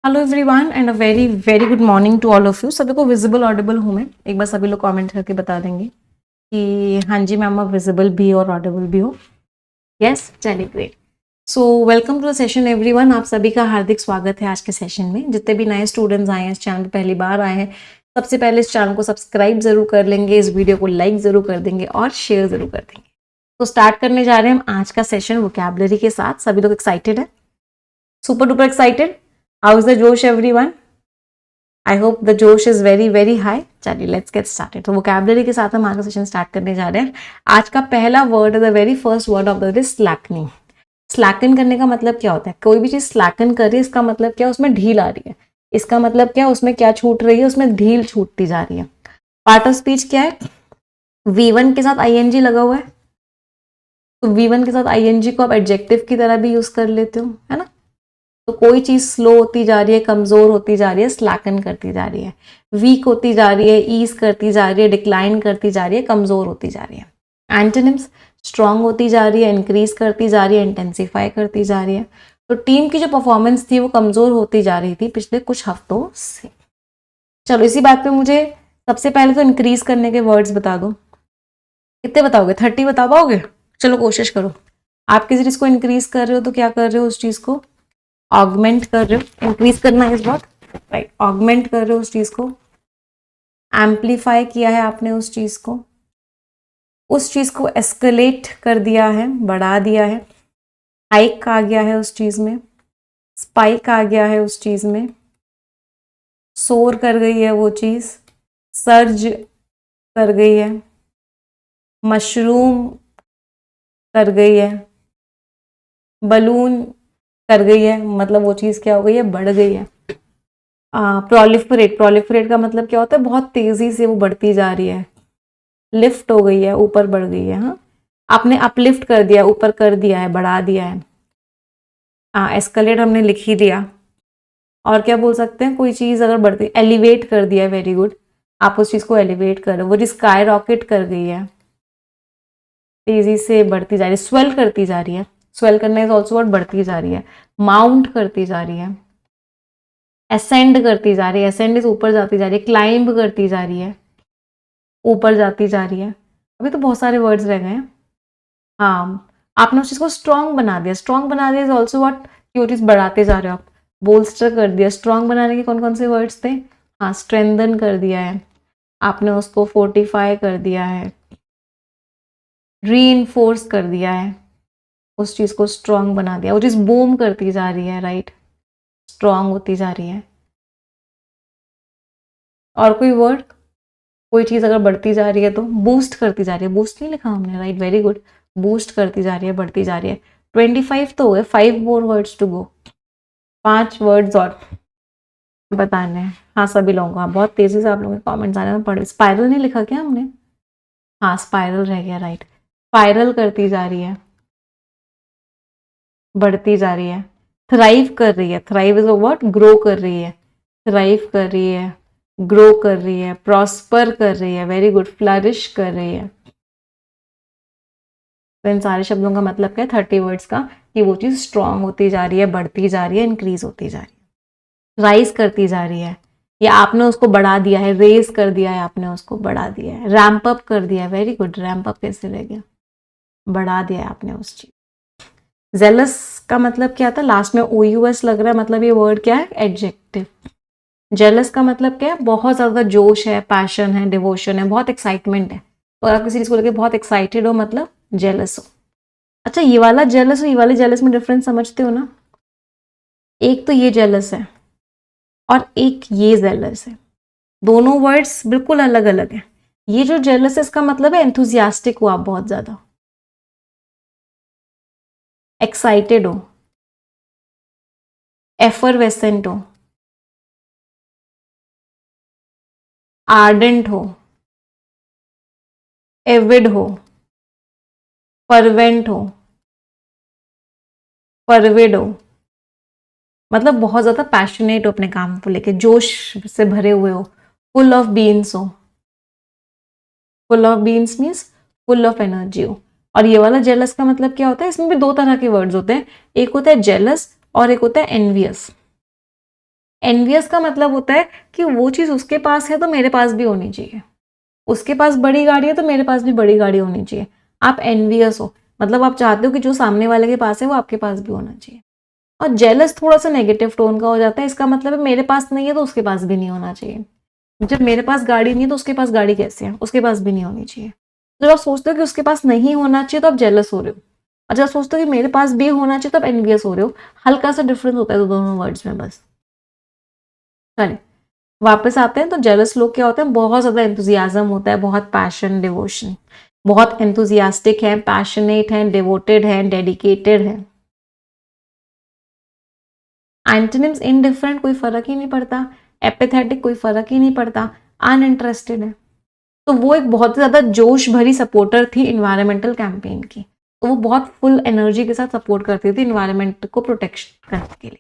Hello everyone and a very very good morning to all of you. सभी को visible Audible हूँ मैं? एक बार सभी लोग कमेंट करके बता देंगे कि हाँ जी मैम आप विजिबल भी और ऑडिबल भी हो। यस, चलिए great. So welcome to the session everyone. आप सभी का हार्दिक स्वागत है आज के सेशन में। जितने भी नए स्टूडेंट्स आए हैं इस चैनल पर पहली बार आए हैं, सबसे पहले इस चैनल को सब्सक्राइब जरूर कर लेंगे, इस वीडियो को लाइक जरूर कर देंगे और शेयर जरूर कर देंगे। तो स्टार्ट करने जा रहे हैं हम आज का सेशन वोकैबुलरी के साथ। सभी लोग एक्साइटेड है? Super duper excited? How is the जोश एवरीवन? आई होप द जोश इज वेरी वेरी हाई। चलिए लेट्स गेट स्टार्टेड। तो वोकैबुलरी के साथ हम आज का सेशन स्टार्ट करने जा रहे हैं। आज का पहला word, the very first word of the is slackening. Slacken करने का मतलब क्या होता है? कोई भी चीज स्लैकन कर रही है, इसका मतलब क्या? उसमें ढील आ रही है। इसका मतलब क्या? उसमें क्या छूट रही है? उसमें ढील छूटती जा रही है। पार्ट ऑफ स्पीच क्या है? V1 के साथ आईएनजी लगा हुआ है, तो V1 के साथ आईएनजी को आप एडजेक्टिव की तरह भी यूज कर लेते हो, है ना? तो कोई चीज स्लो होती जा रही है, कमजोर होती जा रही है, स्लैकन करती जा रही है, वीक होती जा रही है, ईज करती जा रही है, डिक्लाइन करती जा रही है, कमजोर होती जा रही है। एंटोनिम्स, स्ट्रांग होती जा रही है, इंक्रीज करती जा रही है, इंटेंसिफाई करती जा रही है। तो टीम की जो परफॉर्मेंस थी वो कमजोर होती जा रही थी पिछले कुछ हफ्तों से। चलो इसी बात पे मुझे सबसे पहले तो इंक्रीज करने के वर्ड्स बता दो। कितने बताओगे? 30 बता पाओगे? चलो कोशिश करो। आप किसी चीज को इंक्रीज कर रहे हो तो क्या कर रहे हो? उस चीज को ऑगमेंट कर रहे हो। इंक्रीज करना इस बात, राइट? ऑगमेंट कर रहे हो उस चीज को, एम्पलीफाई किया है आपने उस चीज को, उस चीज को एस्केलेट कर दिया है, बढ़ा दिया है, हाइक आ गया है उस चीज में, स्पाइक आ गया है उस चीज में, सोर कर गई है वो चीज, सर्ज कर गई है, मशरूम कर गई है, बलून कर गई है। मतलब वो चीज क्या हो गई है? बढ़ गई है। प्रोलिफरेट, प्रोलिफरेट का मतलब क्या होता है? बहुत तेजी से वो बढ़ती जा रही है। लिफ्ट हो गई है, ऊपर बढ़ गई है। हाँ, आपने अपलिफ्ट कर दिया, ऊपर कर दिया है, बढ़ा दिया है। एस्केलेट हमने लिख ही दिया। और क्या बोल सकते हैं? कोई चीज अगर बढ़ती, एलिवेट कर दिया है, वेरी गुड। आप उस चीज को एलिवेट कर रहे हो, वो चीज स्काई रॉकेट कर गई है, तेजी से बढ़ती जा रही है, स्वेल करती जा रही है। स्वेल करना इज ऑल्सो वर्ड, बढ़ती जा रही है। माउंट करती जा रही है, असेंड करती जा रही है, असेंड इज ऊपर जाती जा रही है, क्लाइंब करती जा रही है, ऊपर जाती जा रही है। अभी तो बहुत सारे वर्ड्स रह गए हैं। हाँ, आपने उस चीज को स्ट्रॉन्ग बना दिया। स्ट्रॉन्ग बना दिया इज ऑल्सो व्हाट? कि वो चीज बढ़ाते जा रहे हो आप, बोल्स्टर कर दिया। स्ट्रॉन्ग बनाने के कौन कौन से वर्ड्स थे? हाँ, स्ट्रेंथन कर दिया है आपने, उसको फोर्टिफाई कर दिया है, री कर दिया है, उस चीज को स्ट्रॉन्ग बना दिया। वो चीज बूम करती जा रही है, राइट? स्ट्रॉन्ग होती जा रही है। और कोई वर्ड? कोई चीज अगर बढ़ती जा रही है तो बूस्ट करती जा रही है। बूस्ट नहीं लिखा हमने, राइट? Very good. बूस्ट करती जा रही है, बढ़ती जा रही है। 25 तो हो गए, 5 more words to go. 5 words और बताने हैं। हाँ, सभी लोगों को। बहुत तेजी से आप लोगों के कमेंट्स आने में पढ़े। स्पाइरल नहीं लिखा क्या हमने? हाँ, स्पाइरल रह गया, राइट? स्पाइरल करती जा रही है, बढ़ती जा रही है। थ्राइव कर रही है, thrive is a word, grow कर रही है। थ्राइव कर रही है, ग्रो कर रही है, प्रॉस्पर कर रही है, वेरी गुड, फ्लरिश कर रही है। तो इन सारे शब्दों का मतलब क्या है? 30 वर्ड्स का, कि वो चीज स्ट्रांग होती जा रही है, बढ़ती जा रही है, इंक्रीज होती जा रही है, राइज करती जा रही है, या आपने उसको बढ़ा दिया है, रेज कर दिया है, आपने उसको बढ़ा दिया है, रैंप अप कर दिया है। वेरी गुड, रैंप अप कैसे रह गया? बढ़ा दिया है आपने उस चीज। जेलस का मतलब क्या था? लास्ट में OUS लग रहा है, मतलब ये वर्ड क्या है? एडजेक्टिव। जेलस का मतलब क्या है? बहुत ज्यादा जोश है, पैशन है, डिवोशन है, बहुत एक्साइटमेंट है। तो अगर आप किसी चीज को लेकर बहुत एक्साइटेड हो, मतलब जेलस हो। अच्छा, ये वाला जेलस और ये वाले जेलस में डिफरेंस समझते हो ना? एक तो ये जेलस है और एक ये जेलस है। दोनों वर्ड्स बिल्कुल अलग अलग हैं। ये जो जेलस है इसका मतलब है एंथुजियास्टिक हो आप, बहुत ज्यादा एक्साइटेड हो, एफरवेसेंट हो, आर्डेंट हो, एविड हो, फर्वेंट हो, परवेड हो। मतलब बहुत ज्यादा पैशनेट हो अपने काम को लेके, जोश से भरे हुए हो, फुल ऑफ बीन्स हो। Full of beans means full of energy हो। और ये वाला जेलस का मतलब क्या होता है? इसमें भी दो तरह के वर्ड्स होते हैं। एक होता है जेलस और एक होता है एनवियस। एनवियस का मतलब होता है कि वो चीज़ उसके पास है तो मेरे पास भी होनी चाहिए, उसके पास बड़ी गाड़ी है तो मेरे पास भी बड़ी गाड़ी होनी चाहिए। आप एनवियस हो, मतलब आप चाहते हो कि जो सामने वाले के पास है वो आपके पास भी होना चाहिए। और जेलस थोड़ा सा नेगेटिव टोन का हो जाता है, इसका मतलब है मेरे पास नहीं है तो उसके पास भी नहीं होना चाहिए। जब मेरे पास गाड़ी नहीं है तो उसके पास गाड़ी कैसे है, उसके पास भी नहीं होनी चाहिए। जब आप सोचते हो कि उसके पास नहीं होना चाहिए तो आप जेलस हो रहे हो, और जब सोचते हो कि मेरे पास भी होना चाहिए तो आप एनवियस हो रहे हो। हल्का सा डिफरेंस होता है दोनों वर्ड्स में बस। चलिए वापस आते हैं। तो जेलस लोग क्या होते हैं, बहुत ज़्यादा एंथुजियाज्म होता है, बहुत पैशन डिवोशन, बहुत एंथुजियास्टिक हैं, पैशनेट हैं, डिवोटेड हैं, डेडिकेटेड हैं। एंटोनिम्स इनडिफरेंट, कोई फर्क ही नहीं पड़ता, एपिथेटिक कोई फर्क ही नहीं पड़ता, अनइंटरेस्टेड है। तो वो एक बहुत ज़्यादा जोश भरी सपोर्टर थी इन्वायरमेंटल कैंपेन की, तो वो बहुत फुल एनर्जी के साथ सपोर्ट करती थी इन्वायरमेंट को प्रोटेक्शन करने के लिए।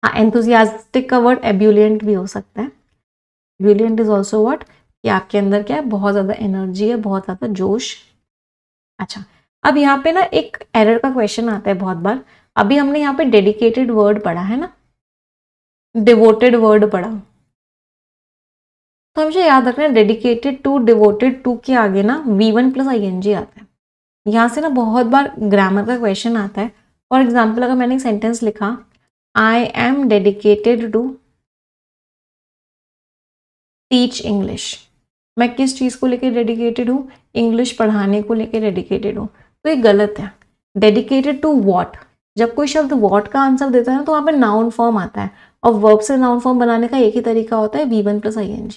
हाँ, एंथुजियास्टिक का वर्ड एब्यूलियंट भी हो सकता है। एब्यूलियंट इज ऑल्सो व्हाट, कि आपके अंदर क्या है, बहुत ज़्यादा एनर्जी है, बहुत ज़्यादा जोश। अच्छा, अब यहाँ पे ना एक एरर का क्वेश्चन आता है बहुत बार। अभी हमने यहाँ पे डेडिकेटेड वर्ड पढ़ा है ना, डिवोटेड वर्ड पढ़ा, तो हमेशा याद रखना है डेडिकेटेड टू डिवोटेड टू के आगे ना V1 प्लस ING आता है। यहाँ से ना बहुत बार ग्रामर का क्वेश्चन आता है। फॉर एग्जाम्पल अगर मैंने एक सेंटेंस लिखा, I am dedicated to teach English, मैं किस चीज़ को लेकर डेडिकेटेड हूँ, इंग्लिश पढ़ाने को लेकर डेडिकेटेड हूँ, तो ये गलत है। डेडिकेटेड टू वॉट, जब कोई शब्द वॉट का आंसर देता है ना तो वहाँ पे नाउन फॉर्म आता है, और वर्ब से नाउन फॉर्म बनाने का एक ही तरीका होता है, V1 प्लस ING।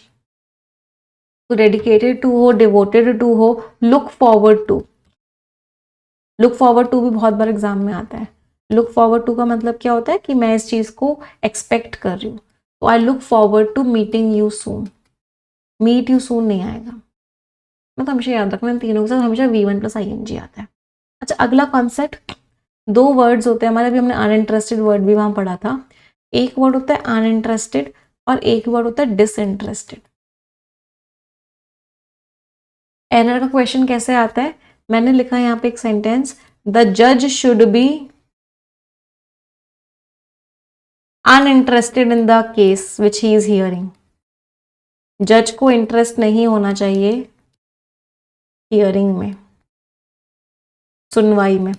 तो डेडिकेटेड टू हो, डिवोटेड टू हो, look forward to, look forward to भी बहुत बार एग्जाम में आता है। लुक फॉरवर्ड टू का मतलब क्या होता है कि मैं इस चीज़ को एक्सपेक्ट कर रही हूँ, तो I look forward to meeting you soon. Meet you soon नहीं आएगा, मतलब हमेशा याद रखना इन तीनों के साथ हमेशा V1 प्लस ING आता है। अच्छा, अगला कॉन्सेप्ट, दो वर्ड्स होते हैं हमारे, अभी हमने अनइंटरेस्टेड वर्ड भी वहाँ पढ़ा था। एक वर्ड होता है अनइंटरेस्टेड और एक वर्ड होता है डिसइंटरेस्टेड। एरर का क्वेश्चन कैसे आता है, मैंने लिखा है यहाँ पे एक सेंटेंस, द जज should be uninterested in the case which he is hearing. जज को इंटरेस्ट नहीं होना चाहिए हियरिंग में, सुनवाई में।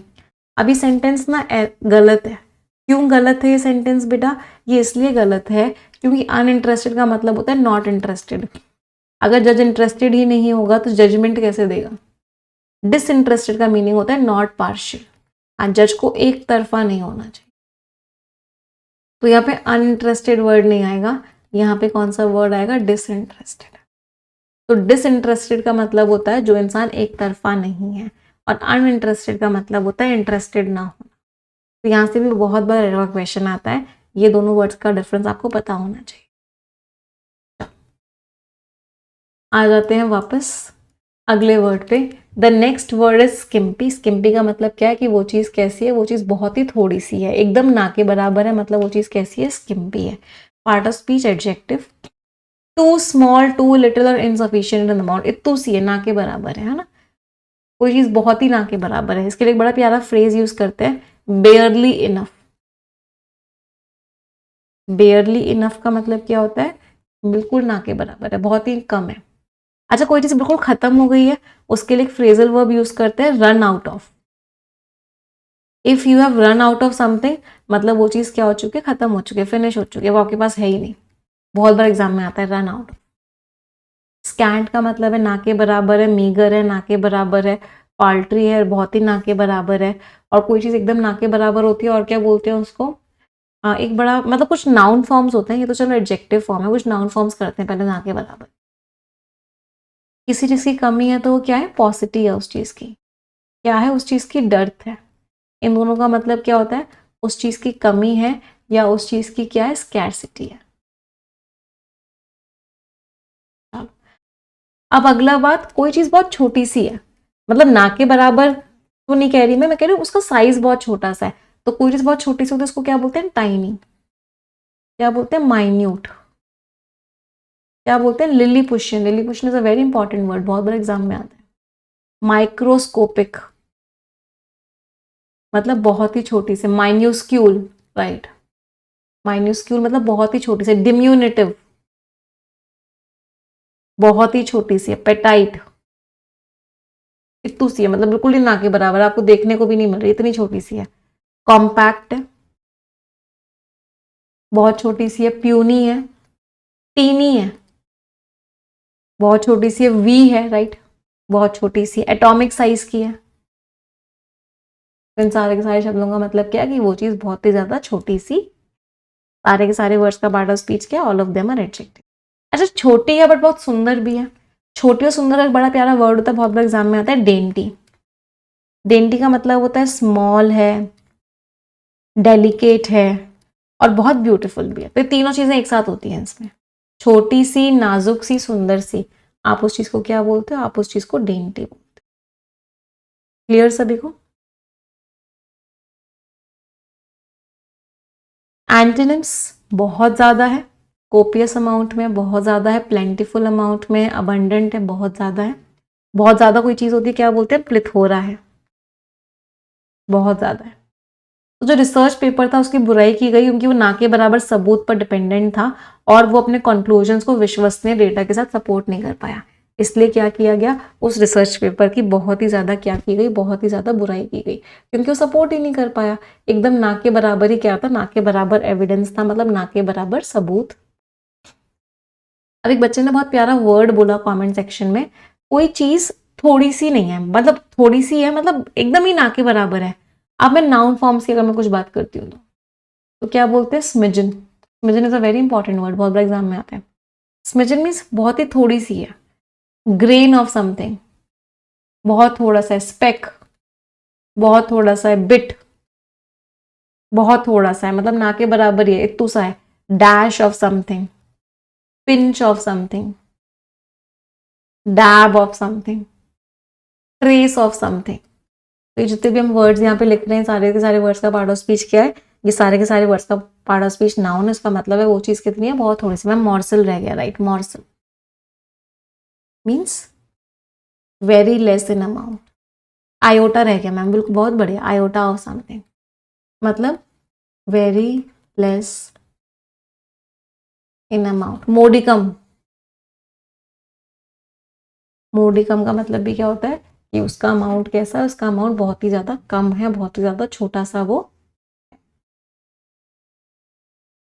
अभी सेंटेंस ना गलत है। क्यों गलत है ये सेंटेंस बेटा, ये इसलिए गलत है क्योंकि अनइंटरेस्टेड का मतलब होता है नॉट इंटरेस्टेड। अगर जज इंटरेस्टेड ही नहीं होगा तो जजमेंट कैसे देगा। डिसइंटरेस्टेड का मीनिंग होता है नॉट पार्शियल, जज को एक तरफा नहीं होना चाहिए। तो यहाँ पे अनइंटरेस्टेड वर्ड नहीं आएगा, यहाँ पे कौन सा वर्ड आएगा, डिसइंटरेस्टेड। तो डिसइंटरेस्टेड का मतलब होता है जो इंसान एक तरफा नहीं है, और अनइंटरेस्टेड का मतलब होता है इंटरेस्टेड ना होना। तो यहाँ से भी बहुत बार एरर क्वेश्चन आता है, ये दोनों वर्ड्स का डिफरेंस आपको पता होना चाहिए। आ जाते हैं वापस अगले वर्ड पे। The next word is skimpy. Skimpy का मतलब क्या है कि वो चीज़ कैसी है, वो चीज़ बहुत ही थोड़ी सी है, एकदम ना के बराबर है, मतलब वो चीज़ कैसी है, स्किम्पी है। Part of speech adjective, too small, too little और इनसफिशिएंट इन अमाउंट, इतू सी है, ना के बराबर है ना, कोई चीज़ बहुत ही ना के बराबर है। इसके लिए एक बड़ा प्यारा फ्रेज यूज करते हैं, बेयरली इनफ। बेयरली इनफ का मतलब क्या होता है, बिल्कुल ना के बराबर है, बहुत ही कम है। अच्छा, कोई चीज़ बिल्कुल खत्म हो गई है, उसके लिए एक फ्रेजल वर्ब यूज करते हैं, run out of. If you have run out of something, मतलब वो चीज़ क्या हो चुकी है, खत्म हो चुकी है, फिनिश हो चुकी है, वो आपके पास है ही नहीं। बहुत बार एग्जाम में आता है रन आउट। स्कैंट का मतलब है ना के बराबर है, मीगर है, ना के बराबर है, पाल्ट्री है, बहुत ही ना के बराबर है। और कोई चीज़ एकदम ना के बराबर होती है और क्या बोलते हैं उसको, एक बड़ा, मतलब कुछ नाउन फॉर्म्स होते हैं, ये तो चलो एडजेक्टिव फॉर्म है, कुछ नाउन फॉर्म्स करते हैं पहले ना के बराबर। किसी चीज़ की कमी है तो वो क्या है, पॉसिटी है उस चीज़ की, क्या है, उस चीज़ की डर्थ है। इन दोनों का मतलब क्या होता है, उस चीज़ की कमी है या उस चीज़ की क्या है, स्कैरसिटी है। अब अगला बात, कोई चीज़ बहुत छोटी सी है, मतलब ना के बराबर तो नहीं कह रही मैं कह रही हूँ उसका साइज बहुत छोटा सा है। तो कोई चीज़ बहुत छोटी सी होती है उसको क्या बोलते हैं, टाइनी। क्या बोलते हैं, माइन्यूट। क्या बोलते हैं, lilliputian. Lilliputian is a very important word, बहुत बड़े एग्जाम में आता है। माइक्रोस्कोपिक मतलब बहुत ही छोटी सी, माइन्यूस्क्यूल, राइट। माइन्यूस्क्यूल मतलब बहुत ही छोटी सी, डिम्यूनेटिव बहुत ही छोटी सी है, पेटाइट इतू सी है, मतलब बिल्कुल ही ना के बराबर, आपको देखने को भी नहीं मिल रही, इतनी छोटी सी है। कॉम्पैक्ट है, बहुत छोटी सी है। प्यूनी है, टीनी है, बहुत छोटी सी है। वी है, राइट, बहुत छोटी सी, एटॉमिक साइज की है। इन सारे के सारे शब्दों का मतलब क्या है कि वो चीज बहुत ही ज्यादा छोटी सी। सारे के सारे वर्ड्स का पार्ट ऑफ स्पीच क्या, all of them are adjective. अच्छा, छोटी है बट बहुत सुंदर भी है। छोटी और सुंदर एक बड़ा प्यारा वर्ड होता है, बहुत बड़ा एग्जाम में आता है, डेंटी। डेंटी का मतलब होता है स्मॉल है, डेलिकेट है और बहुत ब्यूटीफुल भी है। तो तीनों चीजें एक साथ होती हैं इसमें, छोटी सी, नाजुक सी, सुंदर सी। आप उस चीज को क्या बोलते हो, आप उस चीज को डेंटी बोलते हो। क्लियर सभी को? एंटोनिम्स बहुत ज्यादा है, कोपियस अमाउंट में बहुत ज्यादा है, प्लेंटीफुल अमाउंट में, अबंडेंट है, बहुत ज्यादा है। बहुत ज्यादा कोई चीज होती है क्या बोलते हैं, प्लिथोरा है, बहुत ज्यादा है। तो जो रिसर्च पेपर था उसकी बुराई की गई क्योंकि वो ना के बराबर सबूत पर डिपेंडेंट था और वो अपने कंक्लूजन्स को विश्वसनीय डेटा के साथ सपोर्ट नहीं कर पाया। इसलिए क्या किया गया, उस रिसर्च पेपर की बहुत ही ज्यादा क्या की गई, बहुत ही ज्यादा बुराई की गई क्योंकि वो सपोर्ट ही नहीं कर पाया। एकदम ना के बराबर ही क्या था, ना के बराबर एविडेंस था, मतलब ना के बराबर सबूत। अब एक बच्चे ने बहुत प्यारा वर्ड बोला कमेंट सेक्शन में, कोई चीज थोड़ी सी नहीं है, मतलब थोड़ी सी है, मतलब एकदम ही ना के बराबर है। अब मैं नाउन फॉर्म्स की अगर मैं कुछ बात करती हूँ तो क्या बोलते हैं, smidgen. Smidgen is a very important word, बहुत बड़ा एग्जाम में आता है। स्मिजन मीन्स बहुत ही थोड़ी सी है, ग्रेन ऑफ समथिंग, बहुत थोड़ा सा है। स्पेक बहुत थोड़ा सा है, बिट बहुत थोड़ा सा है, मतलब ना के बराबर ही है, इतू सा है। Dash of something, pinch of something, dab of something, trace of something. तो ये जितने भी हम वर्ड्स यहाँ पे लिख रहे हैं, सारे के सारे वर्ड्स का पार्ट ऑफ स्पीच क्या है, ये सारे के सारे वर्ड्स का पार्ट ऑफ स्पीच नाउन है। इसका मतलब है वो चीज कितनी है, बहुत थोड़ी सी। मैम मॉर्सल रह गया, right, morsel means very less in amount. Iota रह गया मैम, बिल्कुल बहुत बढ़िया, आयोटा ऑफ समथिंग मतलब very less in amount. Modicum, modicum का मतलब भी क्या होता है कि उसका अमाउंट कैसा है, उसका अमाउंट बहुत ही ज्यादा कम है, बहुत ही ज्यादा छोटा सा वो।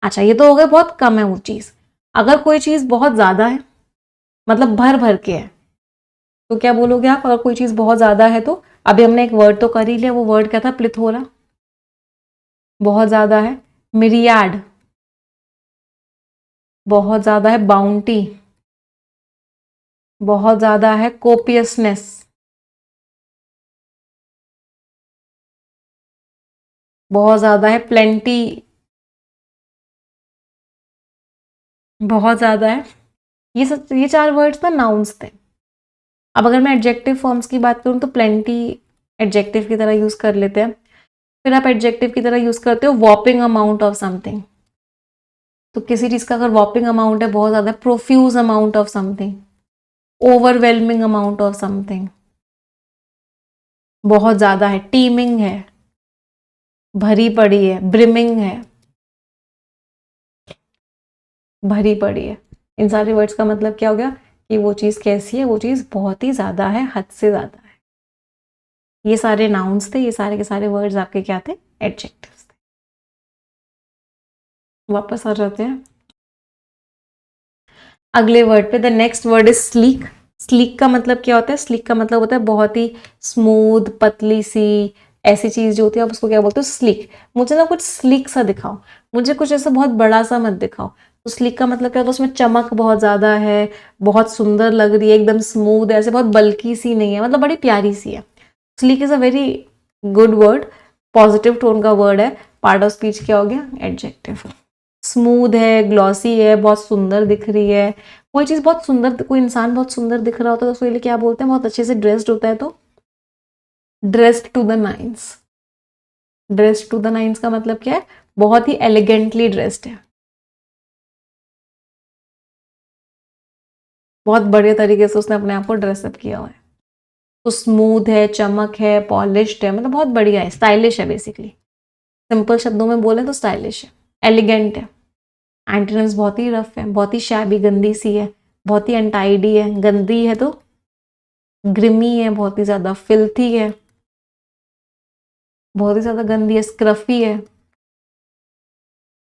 अच्छा, ये तो हो गया बहुत कम है वो चीज। अगर कोई चीज बहुत ज्यादा है, मतलब भर भर के है, तो क्या बोलोगे आप, अगर कोई चीज बहुत ज्यादा है तो? अभी हमने एक वर्ड तो कर ही लिया, वो वर्ड क्या था, प्लिथोरा, बहुत ज्यादा है। मिरियाड बहुत ज्यादा है। बाउंटी बहुत ज्यादा है। कोपियसनेस बहुत ज्यादा है। प्लेंटी बहुत ज्यादा है। ये चार वर्ड्स ना नाउन्स थे। अब अगर मैं एडजेक्टिव फॉर्म्स की बात करूं तो प्लेंटी एडजेक्टिव की तरह यूज कर लेते हैं। फिर आप एडजेक्टिव की तरह यूज करते हो वॉपिंग अमाउंट ऑफ समथिंग, तो किसी चीज का अगर वॉपिंग अमाउंट है, बहुत ज्यादा, profuse amount of something, overwhelming amount of something, बहुत ज्यादा है। टीमिंग है, भरी पड़ी है। ब्रिमिंग है, भरी पड़ी है। इन सारे वर्ड्स का मतलब क्या हो गया कि वो चीज कैसी है, वो चीज बहुत ही ज्यादा है, हद से ज्यादा है। ये सारे नाउन्स थे, ये सारे के सारे वर्ड्स आपके क्या थे, एडजेक्टिव्स थे। वापस आ जाते हैं अगले वर्ड पे। The next word is sleek. Sleek का मतलब क्या होता है, स्लीक का मतलब होता है बहुत ही स्मूथ, पतली सी ऐसी चीज जो होती है, आप उसको क्या बोलते हो, स्लीक। मुझे ना कुछ स्लीक सा दिखाओ, मुझे कुछ ऐसा बहुत बड़ा सा मत दिखाओ। तो स्लीक का मतलब क्या होता है, उसमें चमक बहुत ज्यादा है, बहुत सुंदर लग रही है, एकदम स्मूथ, ऐसे बहुत बल्की सी नहीं है, मतलब बड़ी प्यारी सी है। Sleek is a very good word, positive tone का वर्ड है। पार्ट ऑफ स्पीच क्या हो गया, एडजेक्टिव। स्मूथ है, ग्लॉसी है, बहुत सुंदर दिख रही है। कोई चीज बहुत सुंदर, कोई इंसान बहुत सुंदर दिख रहा होता है तो उसके लिए क्या बोलते हैं, बहुत अच्छे से ड्रेस्ड होता है तो dressed to the nines. Dressed to the nines का मतलब क्या है, बहुत ही एलिगेंटली ड्रेस्ड है, बहुत बढ़िया तरीके से उसने अपने आप को ड्रेसअप किया हुआ है। तो स्मूथ है, चमक है, पॉलिश्ड है, मतलब बहुत बढ़िया है, स्टाइलिश है बेसिकली। सिंपल शब्दों में बोले तो स्टाइलिश है। एलिगेंट है। एंटोनिम्स बहुत ही रफ है, बहुत ही शैबी, गंदी सी है, बहुत ही अनटाइडी है। गंदी है तो ग्रिमी है, बहुत ही ज़्यादा फिल्थी है, बहुत ही ज़्यादा गंदी है। स्क्रफी है,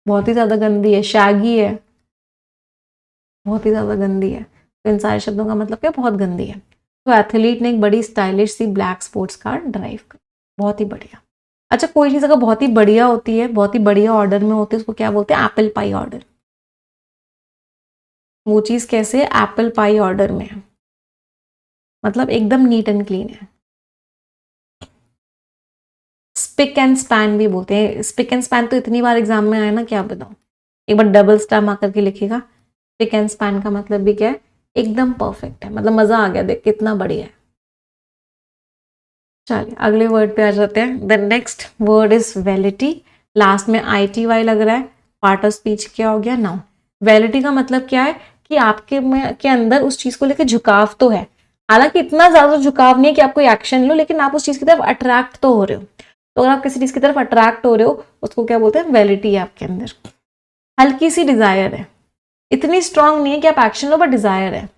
बहुत ही ज़्यादा गंदी है। शैगी है, बहुत ही ज़्यादा गंदी है। तो इन सारे शब्दों का मतलब क्या, बहुत गंदी है। तो एथलीट ने एक बड़ी स्टाइलिश सी ब्लैक स्पोर्ट्स कार ड्राइव कर, बहुत ही बढ़िया। अच्छा, कोई चीज़ अगर बहुत ही बढ़िया होती है, बहुत ही बढ़िया ऑर्डर में होती है, उसको क्या बोलते हैं, एप्पल पाई ऑर्डर। वो चीज़ कैसे, एप्पल पाई ऑर्डर में है, मतलब एकदम नीट एंड क्लीन है। स्पिक एंड स्पैन भी बोलते हैं। स्पिक एंड स्पैन तो इतनी बार एग्जाम में आया ना, क्या बताऊं। एक बार डबल स्टार मार करके लिखिएगा। स्पिक एंड स्पैन का मतलब भी क्या है, एकदम परफेक्ट है, मतलब मजा आ गया देख कितना बढ़िया है। चलिए अगले वर्ड पे आ जाते हैं। The next word is velleity. लास्ट में ITY लग रहा है। पार्ट ऑफ स्पीच क्या हो गया, नाउन। वेलिटी का मतलब क्या है कि आपके में के अंदर उस चीज को लेकर झुकाव तो है, हालांकि इतना ज्यादा झुकाव नहीं है कि आप कोई एक्शन लो, लेकिन आप उस चीज की तरफ अट्रैक्ट तो हो रहे हो। तो अगर आप किसी चीज की तरफ अट्रैक्ट हो रहे हो, उसको क्या बोलते हैं, वेलिटी है आपके अंदर। हल्की सी डिजायर है, इतनी स्ट्रांग नहीं है कि आप एक्शन लो, बट डिजायर है।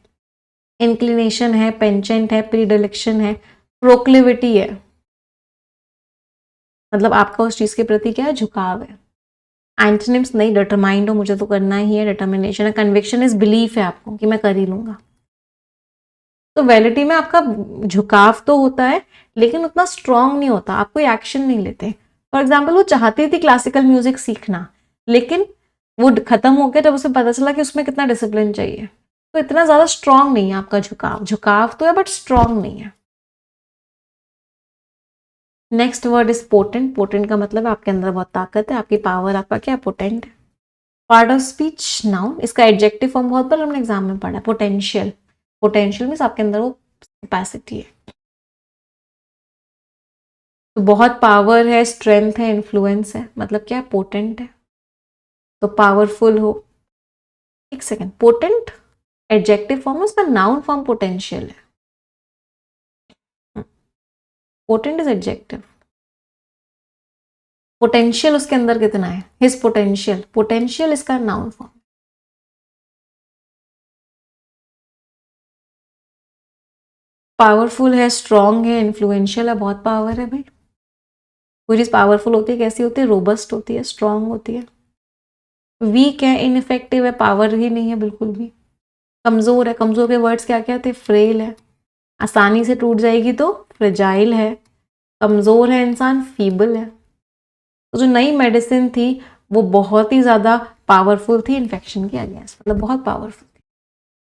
इंक्लिनेशन है, पेंचेंट है, प्रीडिलेक्शन है, प्रोक्लिविटी है, मतलब आपका उस चीज के प्रति क्या है, झुकाव है। एंटोनिम्स नहीं, डिटरमाइंड हो, मुझे तो करना ही है, डिटर्मिनेशन है। कन्विक्शन इज बिलीफ है आपको कि मैं कर ही लूंगा। तो वैलिटी में आपका झुकाव तो होता है, लेकिन उतना स्ट्रांग नहीं होता, आप कोई एक्शन नहीं लेते। फॉर एग्जाम्पल वो चाहती थी क्लासिकल म्यूजिक सीखना, लेकिन वो खत्म हो गया जब उसे पता चला कि उसमें कितना डिसिप्लिन चाहिए। तो इतना ज्यादा स्ट्रांग नहीं है आपका झुकाव। झुकाव तो है बट स्ट्रांग नहीं है। Next word is potent. Potent का मतलब आपके अंदर बहुत ताकत है, आपकी पावर, आपका क्या, पोटेंट है। Part of speech, noun. इसका एडजेक्टिव फॉर्म बहुत बार हमने एग्जाम में पढ़ा, पोटेंशियल। पोटेंशियल मीन्स आपके अंदर वो कैपेसिटी है, तो बहुत पावर है, स्ट्रेंथ है, इन्फ्लुएंस है, मतलब क्या है, पोटेंट है। तो पावरफुल हो। एक सेकेंड, पोटेंट एडजेक्टिव फॉर्म है, उसका नाउन फॉर्म पोटेंशियल है। Potent is adjective. पोटेंशियल उसके अंदर कितना है, हिज पोटेंशियल। पोटेंशियल इसका नाउन फॉर्म। पावरफुल है, स्ट्रांग है, इन्फ्लुएंशियल है, बहुत पावर है भाई। कोई चीज पावरफुल होती है कैसी होती है, रोबस्ट होती है, स्ट्रांग होती है। वीक है, इनइफेक्टिव है, पावर ही नहीं है बिल्कुल भी। कमजोर है, कमजोर के वर्ड्स क्या क्या थे, फ्रेल है, आसानी से टूट जाएगी तो फ्रेजाइल है, कमजोर है इंसान, फीबल है। तो जो नई मेडिसिन थी वो बहुत ही ज्यादा पावरफुल थी इन्फेक्शन के अगेंस्ट, मतलब बहुत पावरफुल थी।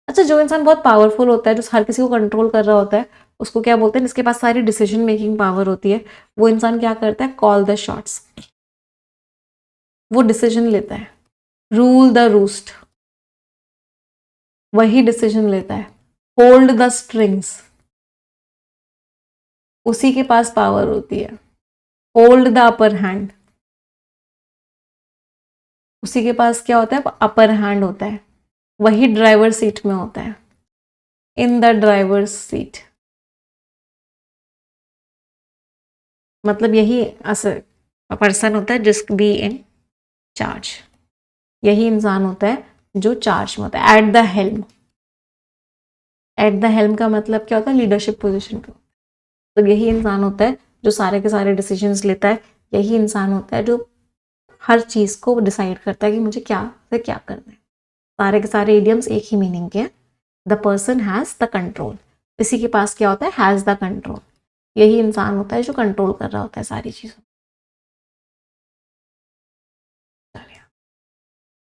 अच्छा, जो इंसान बहुत पावरफुल होता है, जो हर किसी को कंट्रोल कर रहा होता है, उसको क्या बोलते हैं, जिसके पास सारी डिसीजन मेकिंग पावर होती है, वो इंसान क्या करता है, कॉल द शॉट्स। वो डिसीजन लेता है, रूल द रूस्ट, वही डिसीजन लेता है। होल्ड द स्ट्रिंग्स, उसी के पास पावर होती है। होल्ड द अपर हैंड, उसी के पास क्या होता है, अपर हैंड होता है। वही ड्राइवर सीट में होता है, इन द ड्राइवर सीट, मतलब यही पर्सन होता है जिसको बी इन चार्ज। यही इंसान होता है जो चार्ज में होता है, at the helm. At the helm का मतलब क्या होता है, लीडरशिप पोजीशन पे। तो यही इंसान होता है जो सारे के सारे डिसीजंस लेता है। यही इंसान होता है जो हर चीज को डिसाइड करता है कि मुझे क्या से क्या करना है। सारे के सारे इडियम्स एक ही मीनिंग के हैं। The person has the control, इसी के पास क्या होता है, हैज द कंट्रोल। यही इंसान होता है जो कंट्रोल कर रहा होता है सारी चीजों।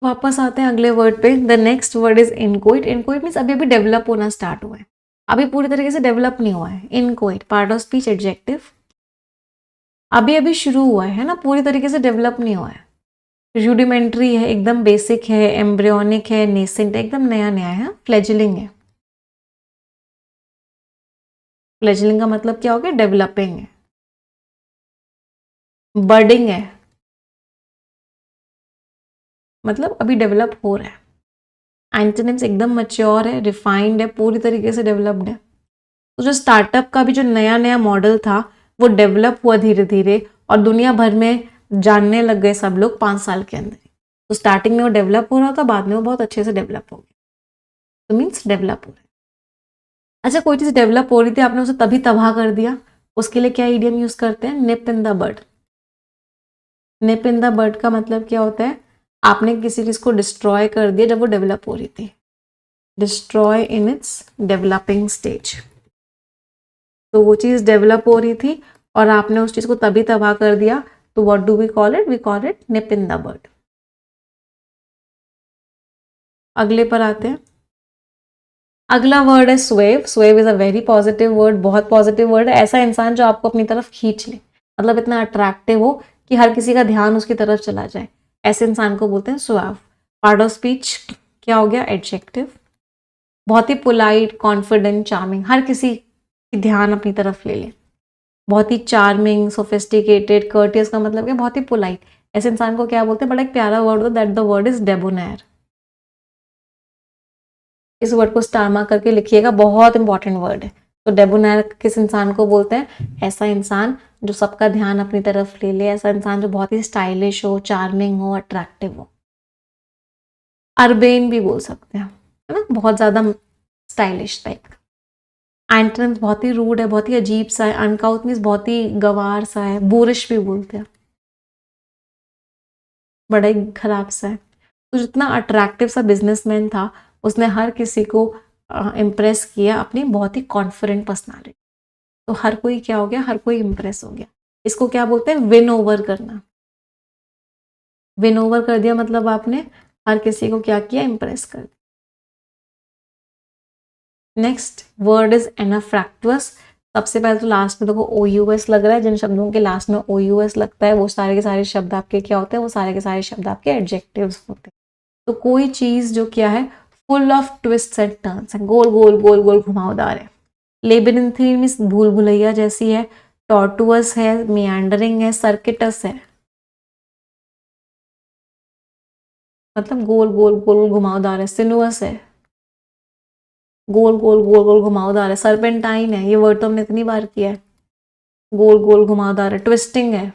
वापस आते हैं अगले वर्ड पे। The next word is inchoate. Inchoate means अभी अभी डेवलप होना स्टार्ट हुआ है, अभी पूरी तरीके से डेवलप नहीं हुआ है। इनकोइट पार्ट ऑफ स्पीच एडजेक्टिव, अभी अभी शुरू हुआ है ना, पूरी तरीके से डेवलप नहीं हुआ है। रूडिमेंट्री है, एकदम बेसिक है, एम्ब्रियोनिक है, नेसेंट है, एकदम नया नया है। फ्लेजलिंग है। फ्लेजलिंग का मतलब क्या हो गया, डेवलपिंग है। बर्डिंग है, मतलब अभी डेवलप हो रहा है। एंटोनिम्स एकदम मैच्योर है, रिफाइंड है, पूरी तरीके से डेवलप्ड है। तो जो स्टार्टअप का भी जो नया नया मॉडल था वो डेवलप हुआ धीरे धीरे, और दुनिया भर में जानने लग गए सब लोग 5 साल के अंदर। तो स्टार्टिंग में वो डेवलप हो रहा था, बाद में वो बहुत अच्छे से डेवलप हो गया, तो मीन्स डेवलप हो रहा है। अच्छा, कोई चीज़ डेवलप हो रही थी, आपने उसे तभी तबाह कर दिया, उसके लिए क्या इडियम यूज़ करते हैं? निप in the bud. Nib in the बड का मतलब क्या होता है? आपने किसी चीज़ को डिस्ट्रॉय कर दिया जब वो डेवलप हो रही थी, destroy in its developing stage. तो वो चीज़ डेवलप हो रही थी और आपने उस चीज़ को तभी तबाह कर दिया, तो what do we call it? We call it nip in the bud. अगले पर आते हैं। अगला वर्ड है suave. Suave is a very positive word, बहुत पॉजिटिव वर्ड है। ऐसा इंसान जो आपको अपनी तरफ खींच ले, मतलब इतना अट्रैक्टिव हो कि हर किसी का ध्यान उसकी तरफ चला जाए, ऐसे इंसान को बोलते हैं सुआव। पार्ट ऑफ स्पीच क्या हो गया? एडजेक्टिव। बहुत ही पोलाइट, कॉन्फिडेंट, चार्मिंग, हर किसी की ध्यान अपनी तरफ ले ले। बहुत ही चार्मिंग, सोफिस्टिकेटेड, कर्टियस का मतलब क्या? बहुत ही पोलाइट। ऐसे इंसान को क्या बोलते हैं? बड़ा एक प्यारा वर्ड होता है, दैट द वर्ड इज डेबोनायर। इस वर्ड को स्टार मार्क करके लिखिएगा, बहुत इंपॉर्टेंट वर्ड है। तो डेबोनायर किस इंसान को बोलते हैं? ऐसा इंसान जो सबका ध्यान अपनी तरफ ले ले, ऐसा इंसान जो बहुत ही स्टाइलिश हो, चार्मिंग हो, अट्रैक्टिव हो। अर्बेन भी बोल सकते हैं, है ना, बहुत ज्यादा स्टाइलिश टाइप। एंटोनिम्स बहुत ही रूड है, बहुत ही अजीब सा है। अनकाउथ मीन्स बहुत ही गवार सा है। बोरिश भी बोलते हैं, बड़ा ही खराब सा है। तो जितना अट्रैक्टिव सा बिजनेसमैन था, उसने हर किसी को इम्प्रेस किया अपनी बहुत ही कॉन्फिडेंट पर्सनालिटी। तो हर कोई क्या हो गया? हर कोई इम्प्रेस हो गया। इसको क्या बोलते हैं? विन ओवर करना। विन ओवर कर दिया मतलब आपने हर किसी को क्या किया? इम्प्रेस कर दिया। Next word is anfractuous. सबसे पहले तो लास्ट में देखो ओ यू एस लग रहा है। जिन शब्दों के लास्ट में ओ यू एस लगता है वो सारे के सारे शब्द आपके क्या होते हैं? वो सारे के सारे शब्द आपके एडजेक्टिव्स होते हैं। तो कोई चीज जो क्या है? Full of twists and turns है, गोल गोल गोल गोल घुमावदार है। लेबिरिंथीन मीन्स भूल भुलैया जैसी है। टॉर्टुअस है, मियांडरिंग है, सर्किटस है, मतलब गोल गोल गोल घुमावदार है। सिनुअस है, गोल गोल गोल गोल घुमावदार है। सर्पेंटाइन है, ये वर्ड तो हमने इतनी बार किया है, गोल गोल घुमावदार है। ट्विस्टिंग है,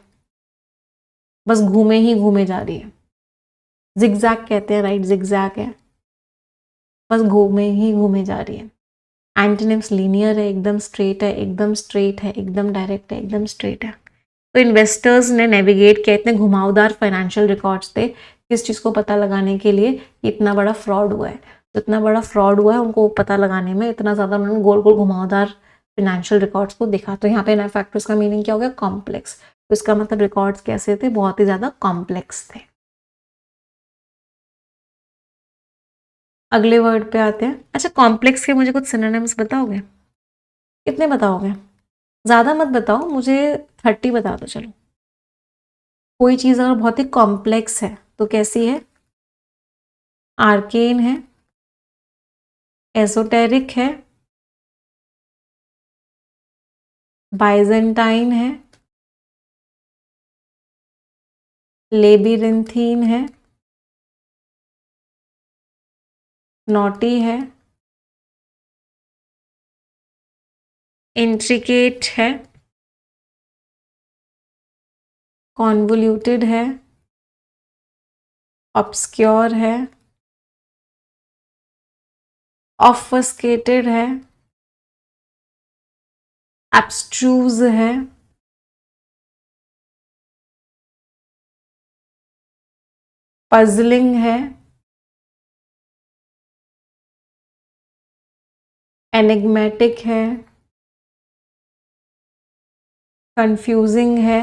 बस घूमे ही घूमे जा रही है। जिगजैग कहते हैं, राइट, जिगजैग है, बस घूमे ही घूमे जा रही है। एंटोनिम्स लीनियर है, एकदम स्ट्रेट है, एकदम स्ट्रेट है, एकदम डायरेक्ट है, एकदम स्ट्रेट है। तो इन्वेस्टर्स ने नेविगेट किया, इतने घुमावदार फाइनेंशियल रिकॉर्ड्स थे किस चीज़ को पता लगाने के लिए कि इतना बड़ा फ्रॉड हुआ है। तो इतना बड़ा फ्रॉड हुआ है, उनको पता लगाने में इतना ज़्यादा उन्होंने गोल गोल घुमावदार फाइनेंशियल रिकॉर्ड्स को देखा। तो यहाँ पे फैक्टर्स का मीनिंग क्या हो गया? कॉम्प्लेक्स। तो इसका मतलब रिकॉर्ड्स कैसे थे? बहुत ही ज़्यादा कॉम्प्लेक्स थे। अगले वर्ड पे आते हैं। अच्छा, कॉम्प्लेक्स के मुझे कुछ सिनोनिम्स बताओगे? कितने बताओगे? ज़्यादा मत बताओ, मुझे 30 बता दो चलो। कोई चीज़ अगर बहुत ही कॉम्प्लेक्स है तो कैसी है? आर्केन है, एसोटेरिक है, बाइजेंटाइन है, लेबिरिंथीन है, नॉटी है, इंट्रिकेट है, कॉन्वोल्यूटेड है, ऑब्सक्योर है, ऑफस्केटेड है, एब्स्ट्रूज है, पजलिंग है, एनिग्मेटिक है, कंफ्यूजिंग है।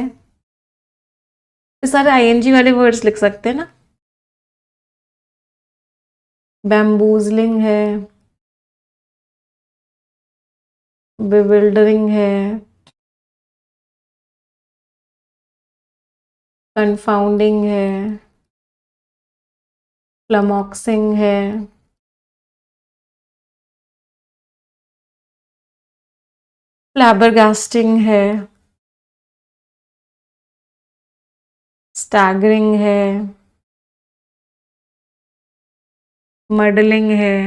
ये सारे आईएनजी वाले वर्ड्स लिख सकते हैं ना। बैम्बूजलिंग है, बिविल्डरिंग है, कंफाउंडिंग है, फ्लमॉक्सिंग है, फ्लैबरगास्टिंग है, स्टैगरिंग है, मडलिंग है,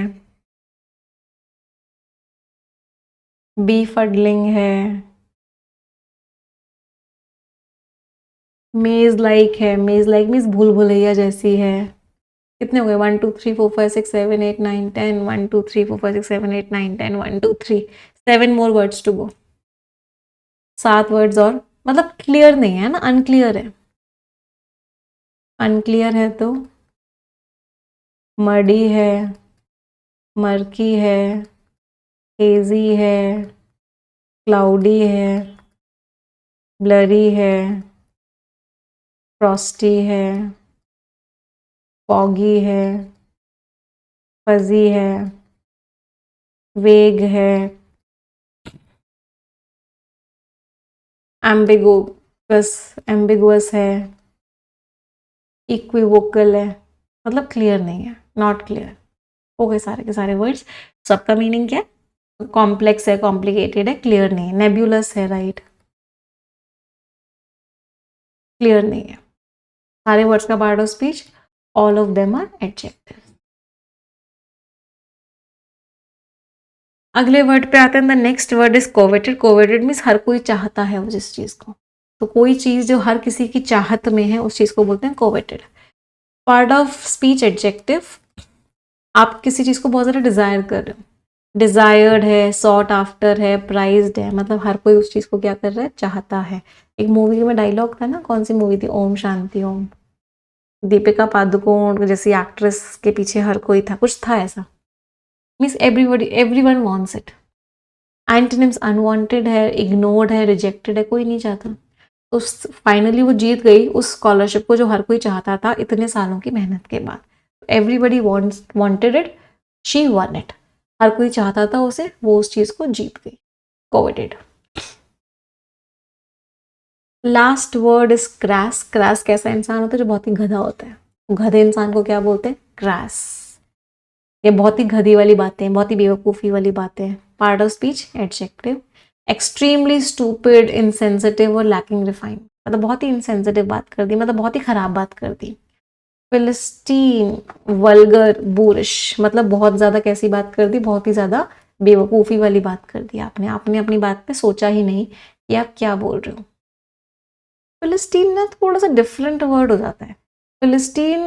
बीफडलिंग है, मेज लाइक है, मेज लाइक मीन्स भूल भुलैया जैसी है। कितने हो गए? 1 2 3 4 5 6 7 8 9 10 1 2 3 4 5 6 7 8 9 10 1 2 3 7 more words to go। 7 words और, मतलब क्लियर नहीं है ना, अनक्लियर है। अनक्लियर है तो मडी है, मर्की है, हेजी है, क्लाउडी है, ब्लरी है, फ्रॉस्टी है, फॉगी है, फजी है, वेग है, एम्बिगुअस एम्बिगुअस है, इक्विवोकल है, मतलब क्लियर नहीं है, नॉट क्लियर। हो गए सारे के सारे वर्ड्स। सबका मीनिंग क्या है? कॉम्प्लेक्स है, कॉम्प्लिकेटेड है, क्लियर नहीं है। नेब्यूलस है, राइट, क्लियर नहीं है। सारे वर्ड्स का part of speech, all of them are adjective. अगले वर्ड पे आते हैं। The next word is coveted. Coveted means हर कोई चाहता है वो जिस चीज को, तो कोई चीज जो हर किसी की चाहत में है उस चीज को बोलते हैं coveted. Part of speech adjective, आप किसी चीज को बहुत ज्यादा डिजायर कर रहे हो, डिजायर्ड है, सॉट आफ्टर है, प्राइज्ड है, मतलब हर कोई उस चीज को क्या कर रहा है? चाहता है। एक मूवी में डायलॉग था ना, कौन सी मूवी थी? ओम शांति ओम। दीपिका पादुकोण जैसी एक्ट्रेस के पीछे हर कोई था, कुछ था ऐसा। Means everybody, everyone wants it. Antonyms unwanted है, इग्नोर्ड है, रिजेक्टेड है, कोई नहीं चाहता। तो फाइनली वो जीत गई उस स्कॉलरशिप को जो हर कोई चाहता था इतने सालों की मेहनत के बाद। Everybody wanted it, she won it. हर कोई चाहता था उसे, वो उस चीज को जीत गई। Coveted. Last word is crass. Crass कैसा इंसान होता है? जो बहुत ही गधा होता है। गधे इंसान को क्या बोलते हैं? क्रैस। ये बहुत ही गधी वाली बातें, बहुत ही बेवकूफ़ी वाली बातें। Part of speech adjective. Extremely stupid, insensitive और लैकिंग रिफाइन, मतलब बहुत ही इनसेंसिटिव बात कर दी, मतलब बहुत ही खराब बात कर दी। फिलिस्टीन, वल्गर, बुरिश, मतलब बहुत ज़्यादा कैसी बात कर दी? बहुत ही ज़्यादा बेवकूफ़ी वाली बात कर दी आपने। आपने अपनी बात पे सोचा ही नहीं कि आप क्या बोल रहे हो। फिलिस्टीन ना थोड़ा सा डिफरेंट वर्ड हो जाता है। फिलिस्टीन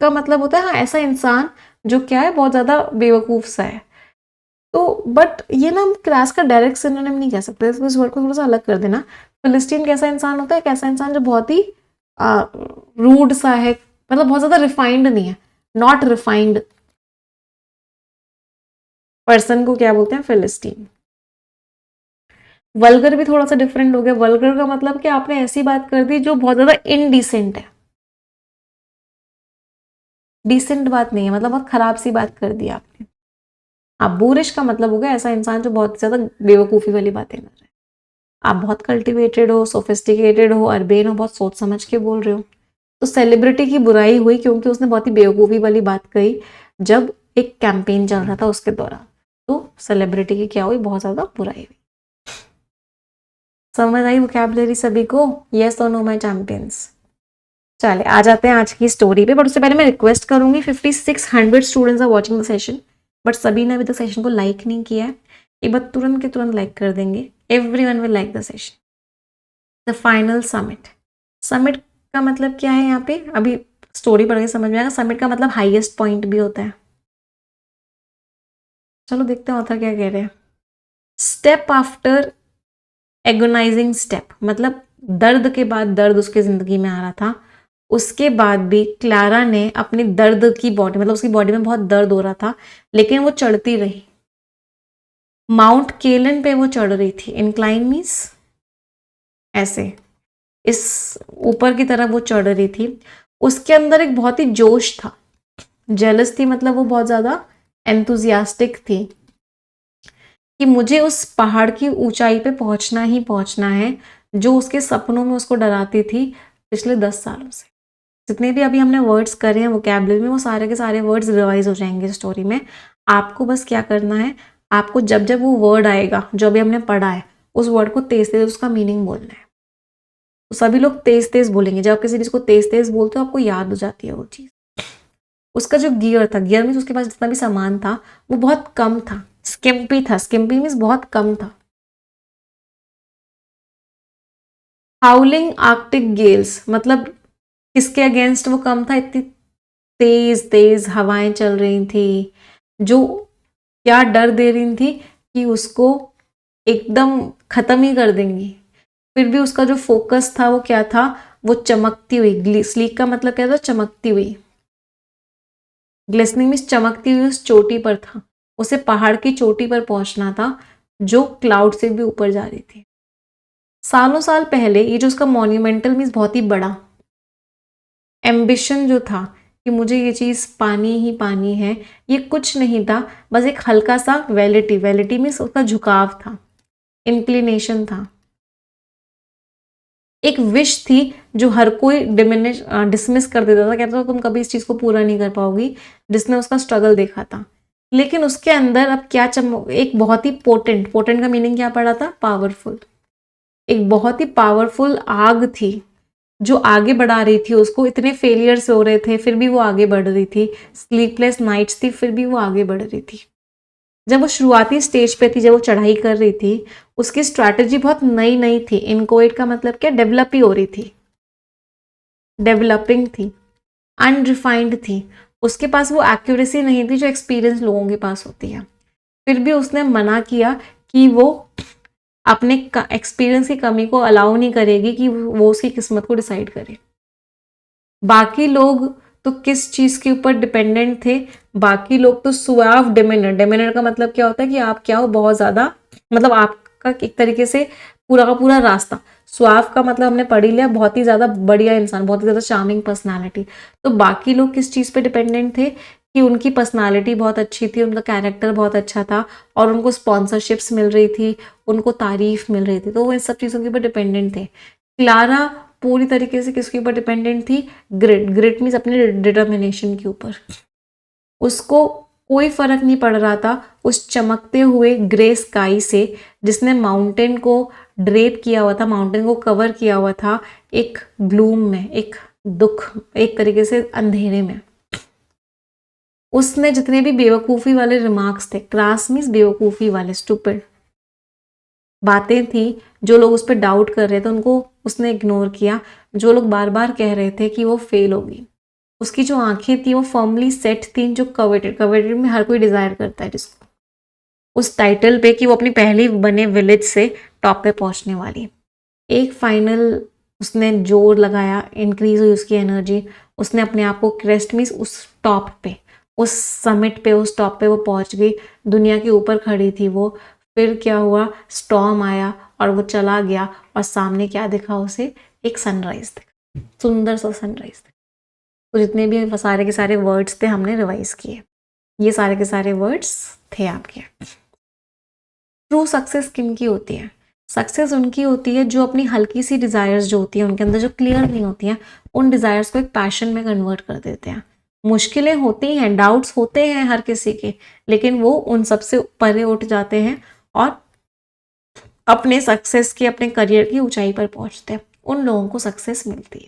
का मतलब होता है हाँ ऐसा इंसान जो क्या है, बहुत ज़्यादा बेवकूफ़ सा है। तो बट ये ना हम क्रैश का डायरेक्ट सिनोनिम नहीं कह सकते, इस वर्ड को थोड़ा सा अलग कर देना। फिलिस्टीन कैसा इंसान होता है? कैसा इंसान जो बहुत ही रूड सा है, मतलब बहुत ज़्यादा रिफाइंड नहीं है, नॉट रिफाइंड पर्सन को क्या बोलते हैं? फिलिस्टीन। वल्गर भी थोड़ा सा डिफरेंट हो गया। वल्गर का मतलब कि आपने ऐसी बात कर दी जो बहुत ज़्यादा इनडिसेंट है, डिसेंट बात नहीं है, मतलब बहुत खराब सी बात कर दी आपने। आप बोरिश का मतलब हो गया ऐसा इंसान जो बहुत ज़्यादा बेवकूफ़ी वाली बातें कर रहे हैं। आप बहुत कल्टिवेटेड हो, सोफिस्टिकेटेड हो, अर्बेन हो, बहुत सोच समझ के बोल रहे हो। तो सेलिब्रिटी की बुराई हुई क्योंकि उसने बहुत ही बेवकूफ़ी वाली बात कही जब एक कैंपेन चल रहा था उसके दौरान। तो सेलिब्रिटी की क्या हुई? बहुत ज़्यादा बुराई हुई। समझ आई वोकैबुलरी सभी को? यस और नो माय चैंपियंस। चले आ जाते हैं आज की स्टोरी पे, बट उससे पहले मैं रिक्वेस्ट करूंगी, 5600 students are watching the session, but सभी ने अभी तक सेशन को लाइक नहीं किया है। एक बार तुरंत के तुरंत लाइक कर देंगे। Everyone will like the session. The final summit. Summit का मतलब क्या है? यहाँ पे अभी स्टोरी पढ़ के समझ में आएगा। समिट का मतलब हाईएस्ट पॉइंट भी होता है। चलो देखते हैं ऑथर क्या कह रहे हैं। स्टेप आफ्टर एगोनाइजिंग स्टेप, मतलब दर्द के बाद दर्द उसकी जिंदगी में आ रहा था, उसके बाद भी क्लारा ने अपनी दर्द की बॉडी, मतलब उसकी बॉडी में बहुत दर्द हो रहा था लेकिन वो चढ़ती रही। माउंट केलन पे वो चढ़ रही थी। इंक्लाइन मीन्स ऐसे, इस ऊपर की तरफ वो चढ़ रही थी। उसके अंदर एक बहुत ही जोश था, जेलस थी, मतलब वो बहुत ज्यादा एंथुजियास्टिक थी कि मुझे उस पहाड़ की ऊंचाई पे पहुंचना ही पहुंचना है जो उसके सपनों में उसको डराती थी पिछले 10 सालों से। जितने भी अभी हमने वर्ड्स करे हैं वोकैबुलरी में, वो सारे के सारे वर्ड्स रिवाइज हो जाएंगे स्टोरी में। आपको बस क्या करना है, आपको जब जब वो वर्ड आएगा जो अभी हमने पढ़ा है उस वर्ड को तेज तेज उसका मीनिंग बोलना है। तो सभी लोग तेज तेज बोलेंगे। जब आप किसी चीज को तेज तेज बोलते हो आपको याद हो जाती है वो चीज। उसका जो गियर था, गियर मीन्स उसके पास जितना भी सामान था वो बहुत कम था। स्किम्पी था, स्किम्पी मीन्स बहुत कम था। हाउलिंग आर्कटिक गेल्स मतलब किसके अगेंस्ट वो कम था? इतनी तेज तेज हवाएं चल रही थी जो क्या डर दे रही थी कि उसको एकदम खत्म ही कर देंगी। फिर भी उसका जो फोकस था वो क्या था? वो चमकती हुई, स्लीक का मतलब क्या था? चमकती हुई। ग्लिसनिंग मींस चमकती हुई उस चोटी पर था। उसे पहाड़ की चोटी पर पहुंचना था जो क्लाउड से भी ऊपर जा रही थी। सालों साल पहले ये जो उसका मॉन्यूमेंटल मींस बहुत ही बड़ा एम्बिशन जो था कि मुझे ये चीज पानी ही पानी है, ये कुछ नहीं था, बस एक हल्का सा वैलिटी, वैलिटी मीन्स उसका झुकाव था, इंक्लिनेशन था, एक विश थी जो हर कोई डिसमिस कर देता था, कहता था तुम कभी इस चीज को पूरा नहीं कर पाओगी, जिसने उसका स्ट्रगल देखा था। लेकिन उसके अंदर अब क्या एक बहुत ही पोटेंट, पोटेंट का मीनिंग क्या पड़ा था? पावरफुल। एक बहुत ही पावरफुल आग थी जो आगे बढ़ा रही थी उसको। इतने फेलियर्स हो रहे थे फिर भी वो आगे बढ़ रही थी, स्लीपलेस नाइट्स थी फिर भी वो आगे बढ़ रही थी। जब वो शुरुआती स्टेज पे थी, जब वो चढ़ाई कर रही थी, उसकी स्ट्रैटेजी बहुत नई नई थी। इनकोएट का मतलब क्या? डेवलप ही हो रही थी, डेवलपिंग थी, अनरिफाइंड थी। उसके पास वो एक्यूरेसी नहीं थी जो एक्सपीरियंस लोगों के पास होती है। फिर भी उसने मना किया कि वो अपने एक्सपीरियंस की कमी को अलाउ नहीं करेगी कि वो उसकी किस्मत को डिसाइड करे। बाकी लोग तो किस चीज के ऊपर डिपेंडेंट थे? बाकी लोग तो सुआव डिमिनर, डिमिनर का मतलब क्या होता है कि आप क्या हो, बहुत ज्यादा, मतलब आपका एक तरीके से पूरा का पूरा रास्ता। सुआव का मतलब हमने पढ़ ही लिया, बहुत ही ज्यादा बढ़िया इंसान, बहुत ही ज्यादा चार्मिंग पर्सनालिटी। तो बाकी लोग किस चीज पे डिपेंडेंट थे? कि उनकी पर्सनालिटी बहुत अच्छी थी, उनका कैरेक्टर बहुत अच्छा था और उनको स्पॉन्सरशिप्स मिल रही थी, उनको तारीफ मिल रही थी, तो वो इन सब चीज़ों के ऊपर डिपेंडेंट थे। क्लारा पूरी तरीके से किसके ऊपर डिपेंडेंट थी? ग्रिट। ग्रिट मीन्स अपने डिटर्मिनेशन के ऊपर। उसको कोई फर्क नहीं पड़ रहा था उस चमकते हुए ग्रे स्काई से जिसने माउंटेन को ड्रेप किया हुआ था, माउंटेन को कवर किया हुआ था एक ग्लूम में, एक दुख, एक तरीके से अंधेरे में। उसने जितने भी बेवकूफ़ी वाले रिमार्क्स थे, क्रास मीन्स बेवकूफ़ी वाले, स्टूपिड बातें थी, जो लोग उस पर डाउट कर रहे थे उनको उसने इग्नोर किया। जो लोग बार बार कह रहे थे कि वो फेल होगी, उसकी जो आंखें थी वो फर्मली सेट थी, जो कवेटेड, कवेटेड में हर कोई डिजायर करता है जिसको, उस टाइटल पे कि वो अपनी पहली बने विलेज से टॉप पे पहुंचने वाली। एक फाइनल उसने जोर लगाया, इंक्रीज हुई उसकी एनर्जी, उसने अपने आप को क्रेस्ट मीन्स उस टॉप पे, उस समिट पे, उस टॉप पे वो पहुंच गई, दुनिया के ऊपर खड़ी थी वो। फिर क्या हुआ? स्टॉर्म आया और वो चला गया और सामने क्या दिखा उसे? एक सनराइज दिखा, सुंदर सा सनराइज। तो जितने भी सारे के सारे वर्ड्स थे हमने रिवाइज किए, ये सारे के सारे वर्ड्स थे आपके। ट्रू सक्सेस किन की होती है? सक्सेस उनकी होती है जो अपनी हल्की सी डिजायर्स जो होती हैं उनके अंदर जो क्लियर नहीं होती हैं, उन डिजायर्स को एक पैशन में कन्वर्ट कर देते हैं। मुश्किलें होती हैं, डाउट्स होते हैं हर किसी के, लेकिन वो उन सबसे परे उठ जाते हैं और अपने सक्सेस की, अपने करियर की ऊंचाई पर पहुंचते हैं। उन लोगों को सक्सेस मिलती है।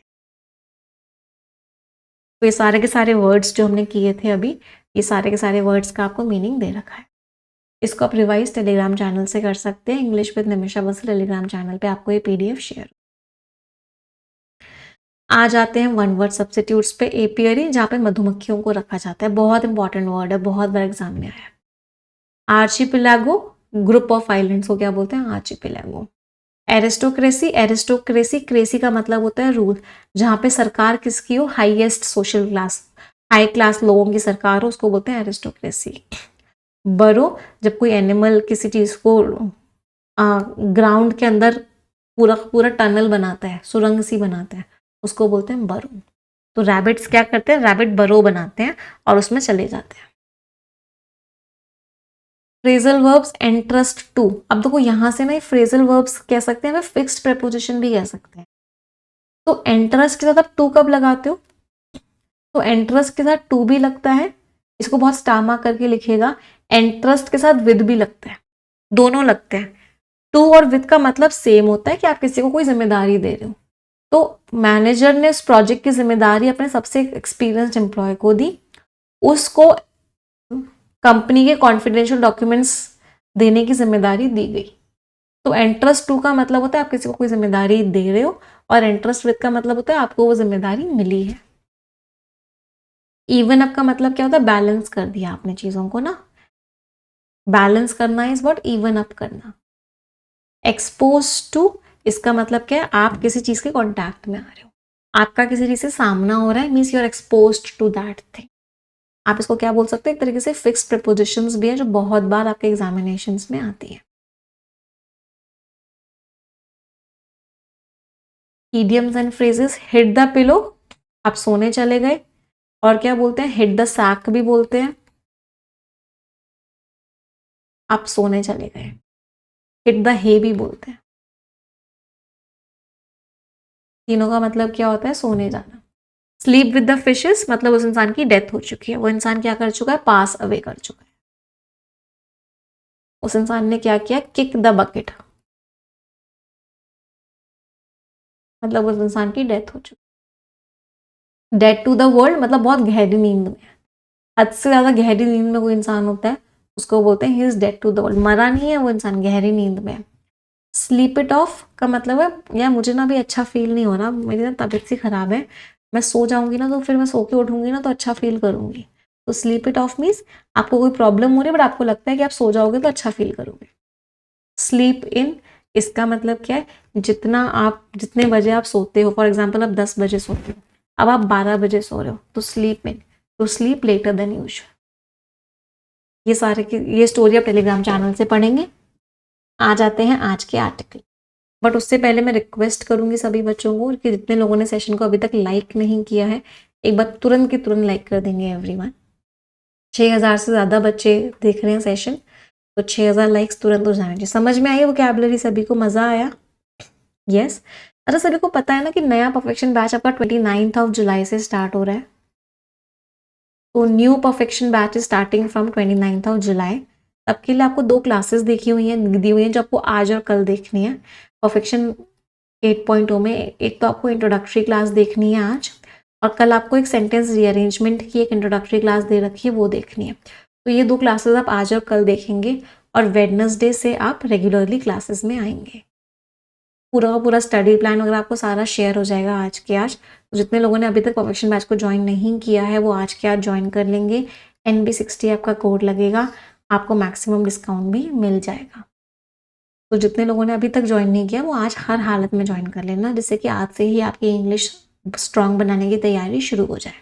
तो ये सारे के सारे वर्ड्स जो हमने किए थे अभी, ये सारे के सारे वर्ड्स का आपको मीनिंग दे रखा है। इसको आप रिवाइज टेलीग्राम चैनल से कर सकते हैं। इंग्लिश विद निमिषा बस टेलीग्राम चैनल पे आपको ये पीडीएफ शेयर। आ जाते हैं वन वर्ड सब्स्टिट्यूट्स पे। एपियरी, जहाँ पे मधुमक्खियों को रखा जाता है, बहुत इंपॉर्टेंट वर्ड है, बहुत बार एग्जाम में आया है। आर्चिपेलागो, ग्रुप ऑफ आइलैंड्स को क्या बोलते हैं? आर्चिपेलागो। एरिस्टोक्रेसी, एरिस्टोक्रेसी, क्रेसी का मतलब होता है रूल, जहाँ पे सरकार किसकी हो? Highest social class, high class लोगों की सरकार हो, उसको बोलते हैं एरिस्टोक्रेसी। बरो, जब कोई एनिमल किसी चीज को ग्राउंड के अंदर पूरा पूरा टनल बनाता है, सुरंग सी बनाता है, उसको बोलते हैं बरो। तो रैबिट्स क्या करते हैं? रैबिट बरो बनाते हैं और उसमें चले जाते हैं। Phrasal verbs, entrust to. अब देखो यहां से ना फ्रेजल वर्ब्स कह सकते हैं, फिक्स्ड प्रेपोजिशन भी कह सकते हैं। तो एंट्रस्ट के साथ आप टू कब लगाते हो? तो एंट्रस्ट के साथ टू भी लगता है, इसको बहुत स्टार मार्क करके लिखिएगा। एंट्रस्ट के साथ विद भी लगता है, दोनों लगते हैं। टू और विद का मतलब सेम होता है कि आप किसी को कोई जिम्मेदारी दे रहे हो। तो मैनेजर ने उस प्रोजेक्ट की जिम्मेदारी अपने सबसे एक्सपीरियंस्ड एम्प्लॉय को दी, उसको कंपनी के कॉन्फिडेंशियल डॉक्यूमेंट्स देने की जिम्मेदारी दी गई। तो एंट्रस्ट टू का मतलब होता है आप किसी को कोई जिम्मेदारी दे रहे हो, और एंट्रस्ट विद का मतलब होता है आपको वो जिम्मेदारी मिली है। इवन अप का मतलब क्या होता है, बैलेंस कर दिया आपने चीजों को ना, बैलेंस करना इज व्हाट, इवन अप करना। एक्सपोज टू, इसका मतलब क्या है, आप किसी चीज के कॉन्टैक्ट में आ रहे हो, आपका किसी चीज से सामना हो रहा है, means you are expose to that thing. आप इसको क्या बोल सकते हो, एक तरीके से फिक्स प्रिपोजिशंस भी है जो बहुत बार आपके एग्जामिनेशंस में आती है। Idioms and phrases, hit the pillow, आप सोने चले गए, और क्या बोलते हैं, हिट द सैक भी बोलते हैं, आप सोने चले गए। हिट द हे भी बोलते हैं। तीनों का मतलब क्या होता है, सोने जाना। स्लीप विद द फिशेस मतलब उस इंसान की डेथ हो चुकी है, वो इंसान क्या कर चुका है, पास अवे कर चुका है। उस इंसान ने क्या किया, किक द बकेट, मतलब उस इंसान की डेथ हो चुकी है। डेड टू द वर्ल्ड मतलब बहुत गहरी नींद में, हद से ज्यादा गहरी नींद में कोई इंसान होता है उसको बोलते हैं he is dead to the world, मरा नहीं है वो इंसान, गहरी नींद में है। स्लीप इट ऑफ का मतलब है यार मुझे ना भी अच्छा फील नहीं हो रहा, मेरी ना तबीयत सी खराब है, मैं सो जाऊंगी ना तो फिर मैं सो के उठूंगी ना तो अच्छा फील करूंगी। तो स्लीप इट ऑफ मीन्स आपको कोई प्रॉब्लम हो रही है बट आपको लगता है कि आप सो जाओगे तो अच्छा फील करोगे। स्लीप इन, इसका मतलब क्या है, जितना आप जितने बजे आप सोते हो, फॉर एग्जाम्पल आप 10 बजे सोते हो, अब आप 12 बजे सो रहे हो, तो स्लीप इन, तो स्लीप लेटर देन यूजुअल। ये स्टोरी आप टेलीग्राम चैनल से पढ़ेंगे। आ जाते हैं आज के आर्टिकल, बट उससे पहले मैं रिक्वेस्ट करूंगी सभी बच्चों को कि जितने लोगों ने सेशन को अभी तक लाइक नहीं किया है, एक बार तुरंत की तुरंत लाइक कर देंगे एवरीवन। 6000 से ज़्यादा बच्चे देख रहे हैं सेशन, तो 6000 लाइक्स तुरंत हो जाने चाहिए। समझ में आई वोकैबुलरी, सभी को मज़ा आया? यस। अच्छा सभी को पता है ना कि नया परफेक्शन बैच आपका 29 ऑफ जुलाई से स्टार्ट हो रहा है। तो new perfection batch is starting from 29 of July. तब के लिए आपको 2 क्लासेस देखी हुई हैं, दी हुई हैं, जो आपको आज और कल देखनी है। परफेक्शन 8.0 में एक तो आपको इंट्रोडक्टरी क्लास देखनी है आज, और कल आपको एक सेंटेंस रीअरेंजमेंट की एक इंट्रोडक्टरी क्लास दे रखी है, वो देखनी है। तो ये 2 क्लासेस आप आज और कल देखेंगे, और वेडनेसडे से आप रेगुलरली क्लासेस में आएंगे। पूरा का पूरा स्टडी प्लान वगैरह आपको सारा शेयर हो जाएगा आज के आज। तो जितने लोगों ने अभी तक परफेक्शन बैच को ज्वाइन नहीं किया है वो आज के आज ज्वाइन कर लेंगे। NB60 आपका कोड लगेगा, आपको मैक्सिमम डिस्काउंट भी मिल जाएगा। तो जितने लोगों ने अभी तक ज्वाइन नहीं किया वो आज हर हालत में ज्वाइन कर लेना, जिससे कि आज से ही आपकी इंग्लिश स्ट्रांग बनाने की तैयारी शुरू हो जाए।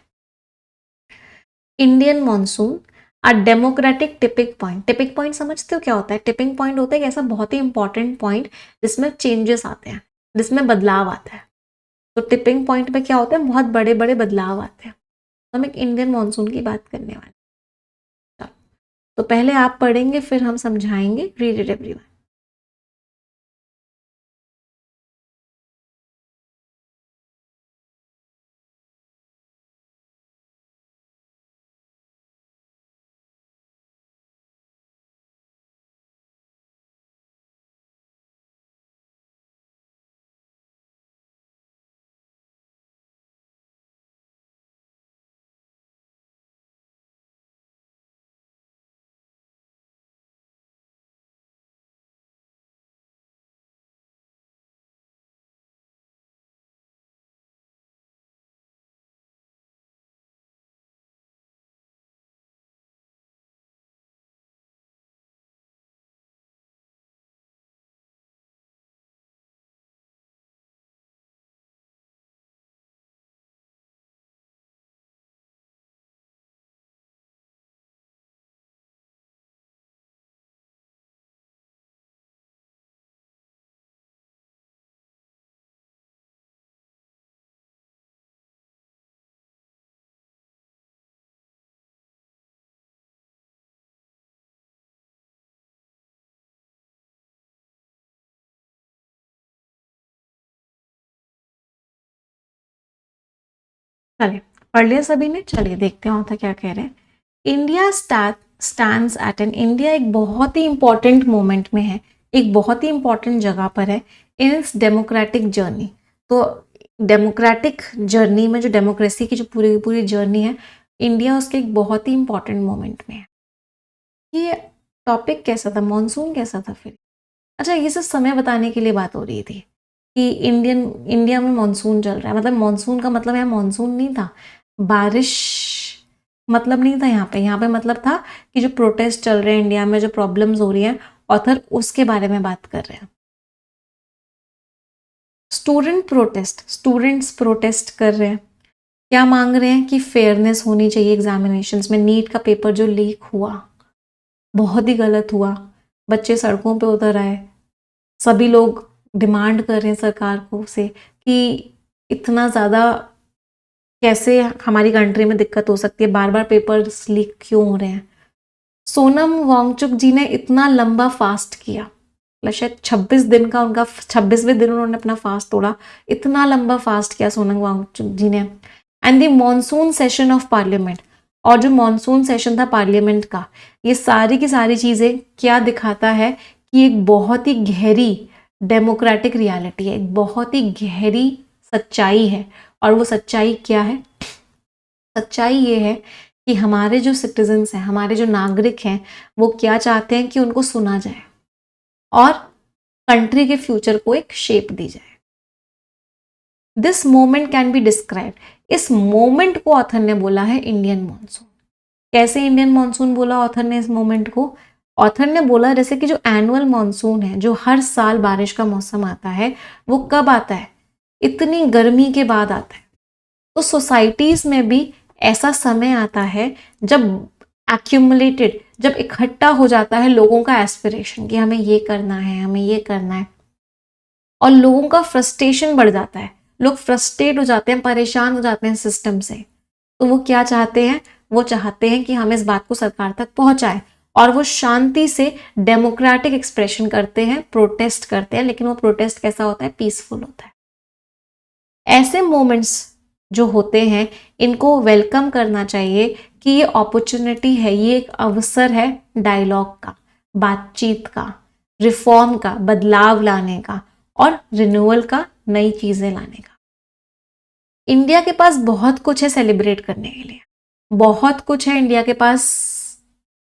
Indian monsoon, a democratic tipping point. Tipping point समझते हो क्या होता है? टिपिंग पॉइंट होता है एक ऐसा बहुत ही इंपॉर्टेंट पॉइंट जिसमें चेंजेस आते हैं, जिसमें बदलाव आता है। तो टिपिंग पॉइंट पे क्या होता है, बहुत बड़े बड़े बदलाव आते हैं। तो हम एक इंडियन मॉनसून की बात करने वाले हैं। तो पहले आप पढ़ेंगे फिर हम समझाएंगे। Read it everyone. चलिए पढ़ लिया सभी ने, चलिए देखते हैं होता क्या कह रहे हैं। India stands at an, India एक बहुत ही इंपॉर्टेंट मोमेंट में है, एक बहुत ही इंपॉर्टेंट जगह पर है इन इट्स डेमोक्रेटिक जर्नी। तो डेमोक्रेटिक जर्नी में, जो डेमोक्रेसी की जो पूरी पूरी जर्नी है, इंडिया उसके एक बहुत ही इंपॉर्टेंट मोमेंट में है। ये टॉपिक कैसा था, मॉनसून कैसा था फिर? अच्छा, ये सब समय बताने के लिए बात हो रही थी कि इंडिया में मानसून चल रहा है, मतलब मानसून का मतलब यहाँ मानसून नहीं था, बारिश मतलब नहीं था यहाँ पे मतलब था कि जो प्रोटेस्ट चल रहे हैं इंडिया में, जो प्रॉब्लम्स हो रही हैं, ऑथर उसके बारे में बात कर रहे हैं। स्टूडेंट्स प्रोटेस्ट कर रहे हैं, क्या मांग रहे हैं कि फेयरनेस होनी चाहिए एग्जामिनेशंस में। नीट का पेपर जो लीक हुआ बहुत ही गलत हुआ, बच्चे सड़कों पे उतर आए, सभी लोग डिमांड कर रहे हैं सरकार को से कि इतना ज़्यादा कैसे हमारी कंट्री में दिक्कत हो सकती है, बार बार पेपर्स लीक क्यों हो रहे हैं। सोनम वांगचुक जी ने इतना लंबा फास्ट किया, मतलब शायद 26 दिन का उनका 26वें दिन उन्होंने अपना फास्ट तोड़ा, इतना लंबा फास्ट किया सोनम वांगचुक जी ने। And the monsoon session of parliament, और जो मॉनसून सेशन था पार्लियामेंट का, ये सारी की सारी चीज़ें क्या दिखाता है कि एक बहुत ही गहरी डेमोक्रेटिक रियलिटी है, एक बहुत ही गहरी सच्चाई है। और वो सच्चाई क्या है? सच्चाई ये है कि हमारे जो सिटीजन्स हैं, हमारे जो नागरिक हैं, वो क्या चाहते हैं कि उनको सुना जाए और कंट्री के फ्यूचर को एक शेप दी जाए। This moment can be describe, इस मोमेंट को ऑथर ने बोला है इंडियन मॉनसून। कैसे इंडियन मॉनसून बोला ऑथर ने इस मोमेंट को? ऑथर ने बोला जैसे कि जो एनुअल मॉनसून है, जो हर साल बारिश का मौसम आता है, वो कब आता है? इतनी गर्मी के बाद आता है। तो सोसाइटीज में भी ऐसा समय आता है जब एक्यूमुलेटेड, जब इकट्ठा हो जाता है लोगों का एस्पिरेशन कि हमें ये करना है, हमें ये करना है, और लोगों का फ्रस्ट्रेशन बढ़ जाता है, लोग फ्रस्ट्रेट हो जाते हैं, परेशान हो जाते हैं सिस्टम से। तो वो क्या चाहते हैं? वो चाहते हैं कि हम इस बात को सरकार तक पहुंचाएं, और वो शांति से डेमोक्रेटिक एक्सप्रेशन करते हैं, प्रोटेस्ट करते हैं, लेकिन वो प्रोटेस्ट कैसा होता है? पीसफुल होता है। ऐसे मोमेंट्स जो होते हैं, इनको वेलकम करना चाहिए कि ये अपॉर्चुनिटी है, ये एक अवसर है डायलॉग का, बातचीत का, रिफॉर्म का, बदलाव लाने का, और रिन्यूअल का, नई चीजें लाने का। इंडिया के पास बहुत कुछ है सेलिब्रेट करने के लिए, बहुत कुछ है इंडिया के पास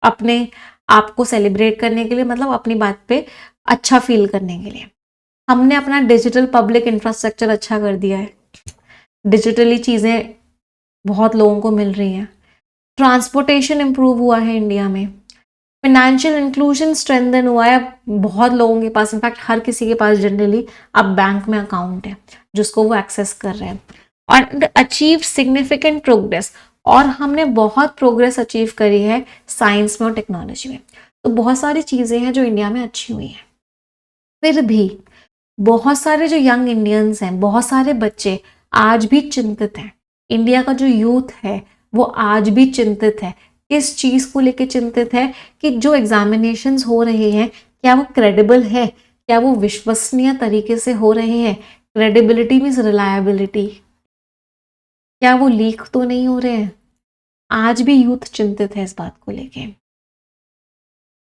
अपने आप को सेलिब्रेट करने के लिए, मतलब अपनी बात पे अच्छा फील करने के लिए। हमने अपना डिजिटल पब्लिक इंफ्रास्ट्रक्चर अच्छा कर दिया है, डिजिटली चीज़ें बहुत लोगों को मिल रही हैं, ट्रांसपोर्टेशन इंप्रूव हुआ है इंडिया में, फाइनेंशियल इंक्लूजन स्ट्रेंथन हुआ है, बहुत लोगों के पास, इनफैक्ट हर किसी के पास जनरली अब बैंक में अकाउंट है जिसको वो एक्सेस कर रहे हैं, और अचीव सिग्निफिकेंट प्रोग्रेस, और हमने बहुत प्रोग्रेस अचीव करी है साइंस में और टेक्नोलॉजी में। तो बहुत सारी चीज़ें हैं जो इंडिया में अच्छी हुई हैं। फिर भी बहुत सारे जो यंग इंडियंस हैं, बहुत सारे बच्चे आज भी चिंतित हैं। इंडिया का जो यूथ है वो आज भी चिंतित है। किस चीज़ को लेके चिंतित है? कि जो एग्जामिनेशंस हो रहे हैं, क्या वो क्रेडिबल है, क्या वो विश्वसनीय तरीके से हो रहे हैं? क्रेडिबिलिटी मीन्स रिलायबिलिटी, क्या वो लीक तो नहीं हो रहे हैं? आज भी यूथ चिंतित है इस बात को लेके।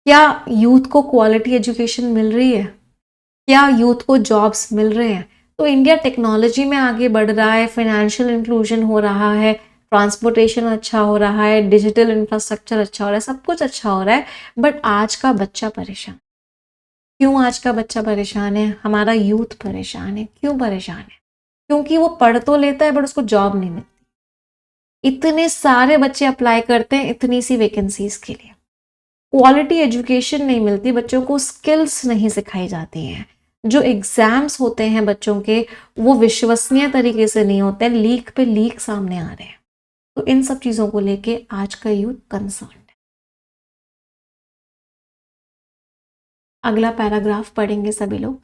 क्या यूथ को क्वालिटी एजुकेशन मिल रही है? क्या यूथ को जॉब्स मिल रहे हैं? तो इंडिया टेक्नोलॉजी में आगे बढ़ रहा है, फाइनेंशियल इंक्लूजन हो रहा है, ट्रांसपोर्टेशन अच्छा हो रहा है, डिजिटल इंफ्रास्ट्रक्चर अच्छा हो रहा है, सब कुछ अच्छा हो रहा है। बट आज का बच्चा परेशान। क्यों आज का बच्चा परेशान है? हमारा यूथ परेशान है। क्यों परेशान है? क्योंकि वो पढ़ तो लेता है बट उसको जॉब नहीं मिलती। इतने सारे बच्चे अप्लाई करते हैं इतनी सी वैकेंसीज के लिए, क्वालिटी एजुकेशन नहीं मिलती, बच्चों को स्किल्स नहीं सिखाई जाती हैं, जो एग्जाम्स होते हैं बच्चों के वो विश्वसनीय तरीके से नहीं होते हैं, लीक पे लीक सामने आ रहे हैं। तो इन सब चीज़ों को लेके आज का यूथ कंसर्न है। अगला पैराग्राफ पढ़ेंगे सभी लोग।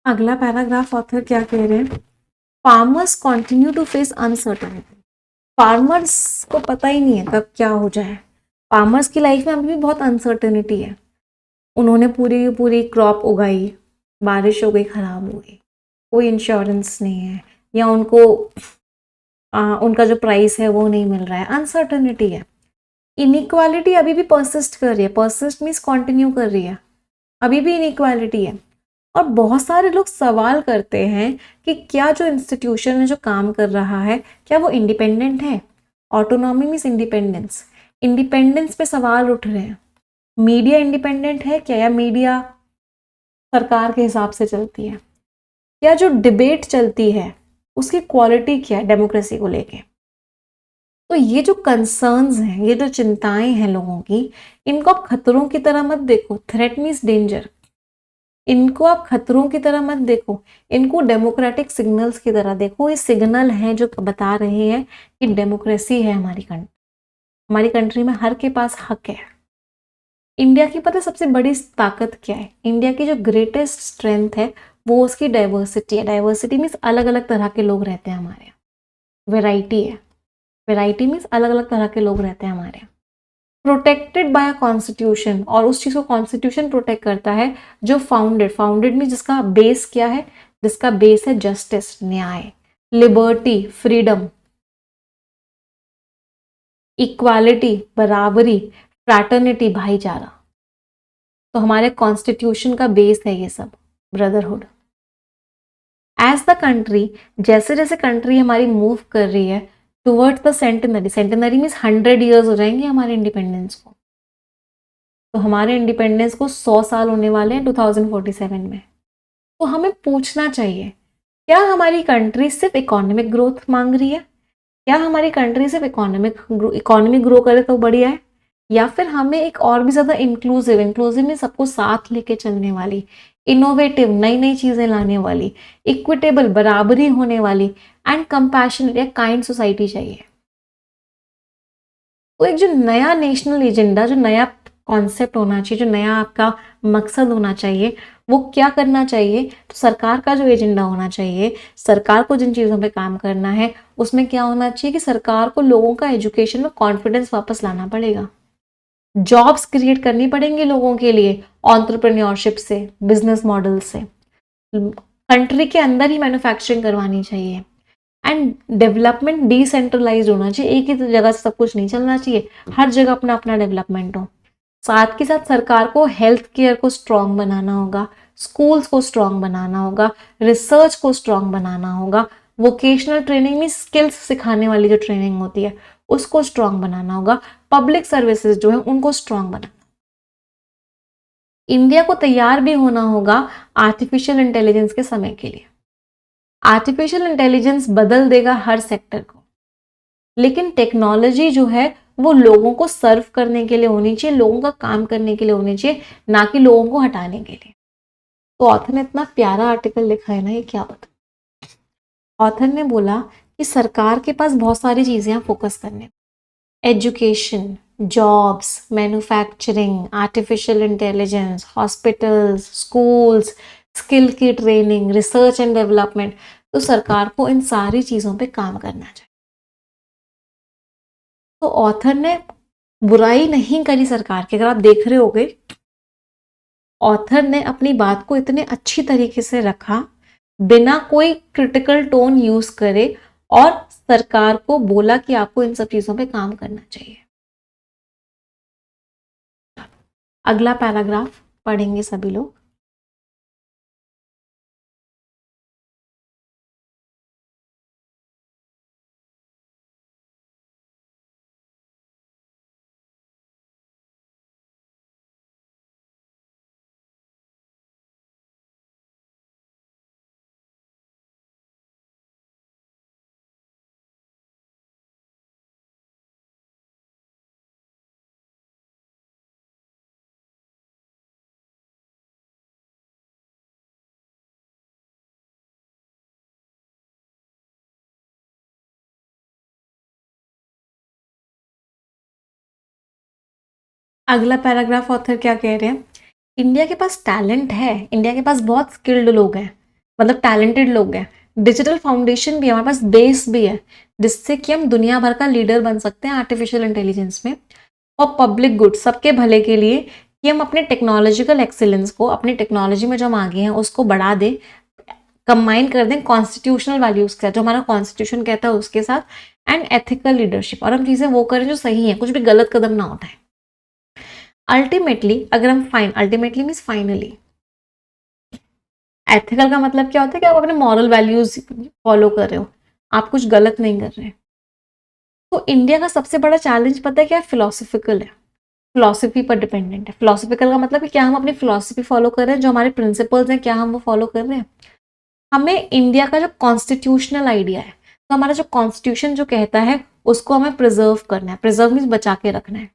अगला पैराग्राफ ऑथर क्या कह रहे हैं, farmers continue to face uncertainty. Farmers को पता ही नहीं है कब क्या हो जाए। फार्मर्स की लाइफ में अभी भी बहुत अनसर्टेनिटी है। उन्होंने पूरी की पूरी क्रॉप उगाई, बारिश हो गई, खराब हो गई, कोई इंश्योरेंस नहीं है, या उनको उनका जो प्राइस है वो नहीं मिल रहा है, अनसर्टेनिटी है। इनइक्वालिटी अभी भी परसिस्ट कर रही है, परसिस्ट मीन्स कंटिन्यू कर रही है, अभी भी इनइक्वालिटी है। और बहुत सारे लोग सवाल करते हैं कि क्या जो इंस्टीट्यूशन में जो काम कर रहा है क्या वो इंडिपेंडेंट है। ऑटोनॉमी मीन्स इंडिपेंडेंस, इंडिपेंडेंस पे सवाल उठ रहे हैं। मीडिया इंडिपेंडेंट है क्या, या मीडिया सरकार के हिसाब से चलती है, या जो डिबेट चलती है उसकी क्वालिटी क्या है डेमोक्रेसी को लेके। तो ये जो कंसर्न्स हैं, ये जो चिंताएं हैं लोगों की, इनको आप खतरों की तरह मत देखो, थ्रेट मीन्स डेंजर। इनको आप खतरों की तरह मत देखो, इनको डेमोक्रेटिक सिग्नल्स की तरह देखो। ये सिग्नल हैं जो बता रहे हैं कि डेमोक्रेसी है हमारी कंट्री, हमारी कंट्री में हर के पास हक है। इंडिया की पता है सबसे बड़ी ताकत क्या है, इंडिया की जो ग्रेटेस्ट स्ट्रेंथ है वो उसकी डाइवर्सिटी है। डाइवर्सिटी मीन्स अलग अलग तरह के लोग रहते हैं हमारे यहाँ, वेराइटी है। वेराइटी मीन्स अलग अलग तरह के लोग रहते हैं हमारे यहाँ। प्रोटेक्टेड बाय अ कॉन्स्टिट्यूशन, और उस चीज को कॉन्स्टिट्यूशन प्रोटेक्ट करता है जो फाउंडेड, फाउंडेड में जिसका बेस क्या है, जिसका बेस है जस्टिस, न्याय, लिबर्टी, फ्रीडम, इक्वालिटी, बराबरी, फ्रैटर्निटी, भाईचारा। तो हमारे कॉन्स्टिट्यूशन का बेस है ये सब, ब्रदरहुड। एज द कंट्री, जैसे जैसे कंट्री हमारी मूव कर रही है towards the centenary, centenary means 100 years हो जाएंगे हमारे इंडिपेंडेंस को। तो हमारे इंडिपेंडेंस को 100 साल होने वाले हैं 2047 में। तो हमें पूछना चाहिए, क्या हमारी कंट्री सिर्फ इकोनॉमिक ग्रोथ मांग रही है, क्या हमारी कंट्री सिर्फ इकोनॉमिक ग्रो करे तो बढ़िया है, या फिर हमें एक और भी ज्यादा इंक्लूसिव, इंक्लूसिव में सबको साथ लेके चलने वाली, इनोवेटिव, नई नई चीजें लाने वाली, इक्विटेबल, बराबरी होने वाली, एंड कंपैशनेट या काइंड सोसाइटी चाहिए। तो एक जो नया नेशनल एजेंडा, जो नया कॉन्सेप्ट होना चाहिए, जो नया आपका मकसद होना चाहिए, वो क्या करना चाहिए। तो सरकार का जो एजेंडा होना चाहिए, सरकार को जिन चीज़ों पे काम करना है, उसमें क्या होना चाहिए कि सरकार को लोगों का एजुकेशन में कॉन्फिडेंस वापस लाना पड़ेगा, जॉब्स क्रिएट करनी पड़ेंगी लोगों के लिए, ऑन्टरप्रेन्योरशिप से, बिजनेस मॉडल से, कंट्री के अंदर ही मैन्युफैक्चरिंग करवानी चाहिए, एंड डेवलपमेंट डिसेंट्रलाइज होना चाहिए। एक ही जगह से सब कुछ नहीं चलना चाहिए, हर जगह अपना अपना डेवलपमेंट हो। साथ के साथ सरकार को हेल्थ केयर को स्ट्रांग बनाना होगा, स्कूल्स को स्ट्रांग बनाना होगा, रिसर्च को स्ट्रांग बनाना होगा, वोकेशनल ट्रेनिंग में स्किल्स सिखाने वाली जो ट्रेनिंग होती है उसको स्ट्रांग बनाना होगा, पब्लिक सर्विसेज जो है उनको स्ट्रांग बनाना। इंडिया को तैयार भी होना होगा आर्टिफिशियल इंटेलिजेंस के समय के लिए। आर्टिफिशियल इंटेलिजेंस बदल देगा हर सेक्टर को, लेकिन टेक्नोलॉजी जो है वो लोगों को सर्व करने के लिए होनी चाहिए, लोगों का काम करने के लिए होनी चाहिए, ना कि लोगों को हटाने के लिए। तो ऑथर ने इतना प्यारा आर्टिकल लिखा है ना, ये क्या बता। ऑथर ने बोला कि सरकार के पास बहुत सारी चीजें फोकस करने, education, jobs, manufacturing, artificial intelligence, hospitals, schools, skill की ट्रेनिंग, रिसर्च एंड डेवलपमेंट। तो सरकार को इन सारी चीजों पे काम करना चाहिए। तो ऑथर ने बुराई नहीं करी सरकार की, अगर आप देख रहे होगे ऑथर ने अपनी बात को इतने अच्छी तरीके से रखा, बिना कोई क्रिटिकल टोन यूज करे, और सरकार को बोला कि आपको इन सब चीजों पे काम करना चाहिए। अगला पैराग्राफ पढ़ेंगे सभी लोग। अगला पैराग्राफ ऑथर क्या कह रहे हैं, इंडिया के पास टैलेंट है, इंडिया के पास बहुत स्किल्ड लोग हैं, मतलब टैलेंटेड लोग हैं, डिजिटल फाउंडेशन भी है, हमारे पास बेस भी है, जिससे कि हम दुनिया भर का लीडर बन सकते हैं आर्टिफिशियल इंटेलिजेंस में। और पब्लिक गुड, सबके भले के लिए, कि हम अपने टेक्नोलॉजिकल एक्सीलेंस को, अपनी टेक्नोलॉजी में जो हम आगे हैं उसको बढ़ा दें, कंबाइन कर दें कॉन्स्टिट्यूशनल वैल्यूज के साथ, जो हमारा कॉन्स्टिट्यूशन कहता है उसके साथ, एंड एथिकल लीडरशिप, और हम चीजें वो करें जो सही है, कुछ भी गलत कदम ना उठाएं। अल्टीमेटली अगर हम अल्टीमेटली मीन्स फाइनली, एथिकल का मतलब क्या होता है कि आप अपने मॉरल वैल्यूज फॉलो कर रहे हो, आप कुछ गलत नहीं कर रहे हैं। तो इंडिया का सबसे बड़ा चैलेंज पता है क्या है? फिलोसफिकल है, फिलोसफी पर डिपेंडेंट है। फिलोसफिकल का मतलब कि क्या हम अपनी फिलोसफी फॉलो कर रहे हैं, जो हमारे प्रिंसिपल्स हैं क्या हम वो फॉलो कर रहे हैं। हमें इंडिया का जो कॉन्स्टिट्यूशनल आइडिया है, तो हमारा जो कॉन्स्टिट्यूशन जो कहता है उसको हमें प्रिजर्व करना है। प्रिजर्व मीन्स बचा के रखना है।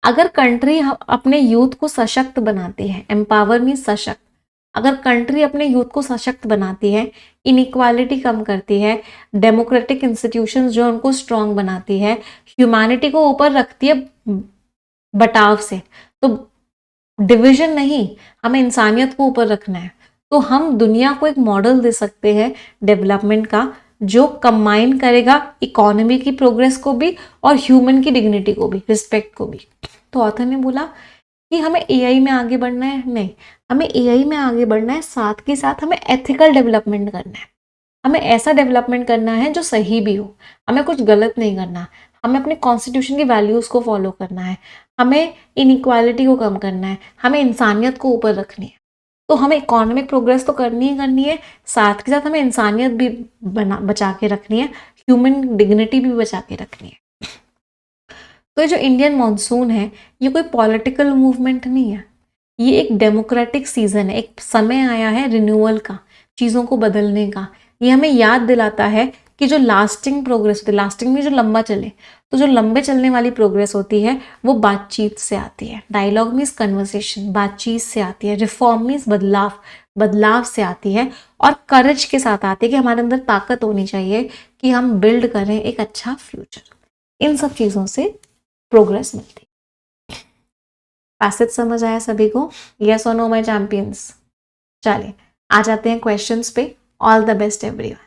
अगर कंट्री अपने यूथ को सशक्त बनाती है, एम्पावर मीन्स सशक्त, अगर कंट्री अपने यूथ को सशक्त बनाती है, इनइक्वालिटी कम करती है, डेमोक्रेटिक इंस्टीट्यूशंस जो उनको स्ट्रांग बनाती है, ह्यूमैनिटी को ऊपर रखती है बटाव से, तो डिवीजन नहीं, हमें इंसानियत को ऊपर रखना है, तो हम दुनिया को एक मॉडल दे सकते हैं डेवलपमेंट का, जो कंबाइन करेगा इकोनॉमी की प्रोग्रेस को भी और ह्यूमन की डिग्निटी को भी, रिस्पेक्ट को भी। तो ऑथर ने बोला कि हमें एआई में आगे बढ़ना है, नहीं, हमें एआई में आगे बढ़ना है, साथ के साथ हमें एथिकल डेवलपमेंट करना है। हमें ऐसा डेवलपमेंट करना है जो सही भी हो, हमें कुछ गलत नहीं करना, हमें अपने कॉन्स्टिट्यूशन की वैल्यूज को फॉलो करना है, हमें इनइक्वालिटी को कम करना है, हमें इंसानियत को ऊपर रखनी है। तो हमें इकोनॉमिक प्रोग्रेस तो करनी ही करनी है, साथ के साथ हमें इंसानियत भी बचा के रखनी है, ह्यूमन डिग्निटी भी बचा के रखनी है। तो ये जो इंडियन मॉनसून है, ये कोई पॉलिटिकल मूवमेंट नहीं है, ये एक डेमोक्रेटिक सीजन है, एक समय आया है रिन्यूअल का, चीज़ों को बदलने का। ये हमें याद दिलाता है कि जो लास्टिंग प्रोग्रेस होती है, लास्टिंग में जो लंबा चले, तो जो लंबे चलने वाली प्रोग्रेस होती है वो बातचीत से आती है। डायलॉग मीन्स कन्वर्सेशन, बातचीत से आती है। रिफॉर्म मीन्स बदलाव, बदलाव से आती है। और करेज के साथ आती है, कि हमारे अंदर ताकत होनी चाहिए कि हम बिल्ड करें एक अच्छा फ्यूचर। इन सब चीज़ों से प्रोग्रेस मिलती है। पैसेज समझ आया सभी को? यस और नो माय चैंपियंस? चलिए आ जाते हैं क्वेश्चंस पे। All the best everyone.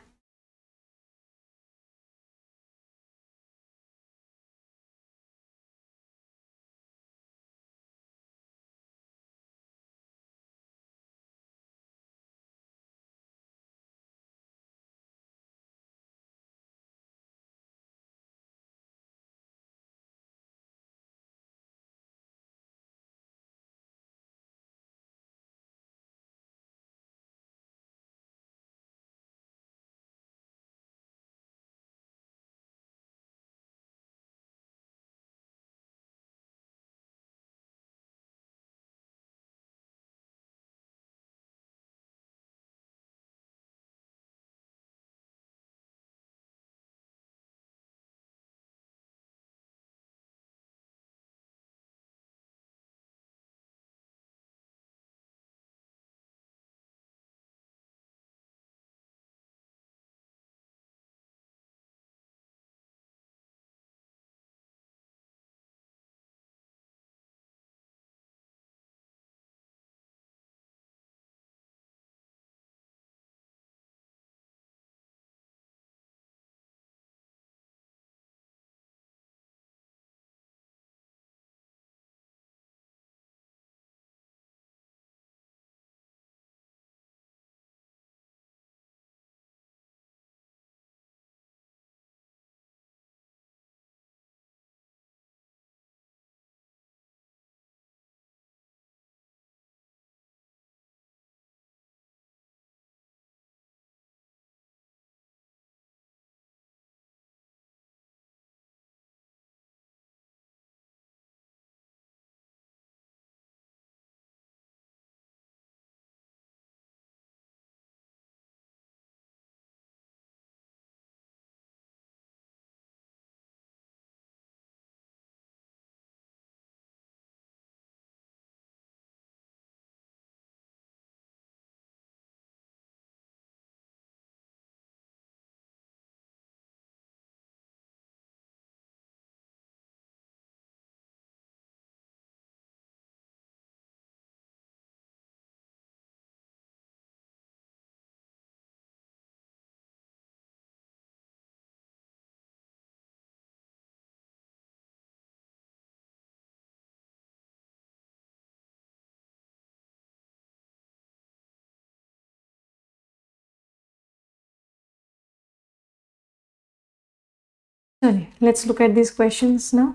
चलिए let's look at this questions now.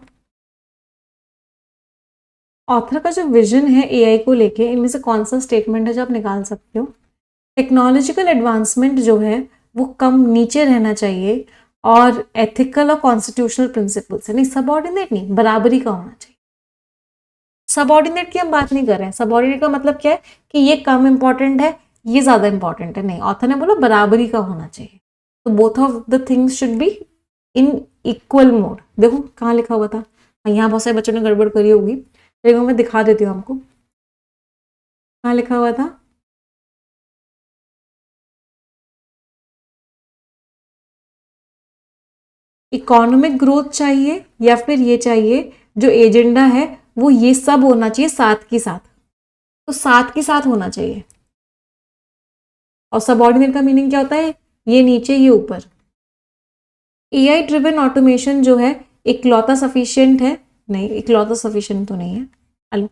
Author का जो विजन है एआई को लेके, इनमें से कौन सा स्टेटमेंट है जो आप निकाल सकते हो? टेक्नोलॉजिकल एडवांसमेंट जो है वो कम नीचे रहना चाहिए और एथिकल और कॉन्स्टिट्यूशनल प्रिंसिपल से नहीं, सबऑर्डिनेट नहीं, बराबरी का होना चाहिए। सबऑर्डिनेट की हम बात नहीं कर रहे हैं। सबऑर्डिनेट का मतलब क्या है कि ये कम इंपॉर्टेंट है, ये ज्यादा इंपॉर्टेंट है, नहीं, ऑथर ने बोला बराबरी का होना चाहिए। तो both of the things should be in equal mode. देखो कहाँ लिखा हुआ था, यहाँ बहुत सारे बच्चों ने गड़बड़ करी होगी, देखो मैं दिखा देती हूँ आपको कहाँ लिखा हुआ था। इकोनॉमिक ग्रोथ चाहिए या फिर ये चाहिए जो एजेंडा है वो ये सब होना चाहिए साथ के साथ, तो साथ के साथ होना चाहिए। और सबऑर्डिनेट का मीनिंग क्या होता है? ये नीचे ये ऊपर। एआई ड्रिवन ऑटोमेशन जो है इकलौता सफिशिएंट है? नहीं, इकलौता सफिशिएंट तो नहीं है।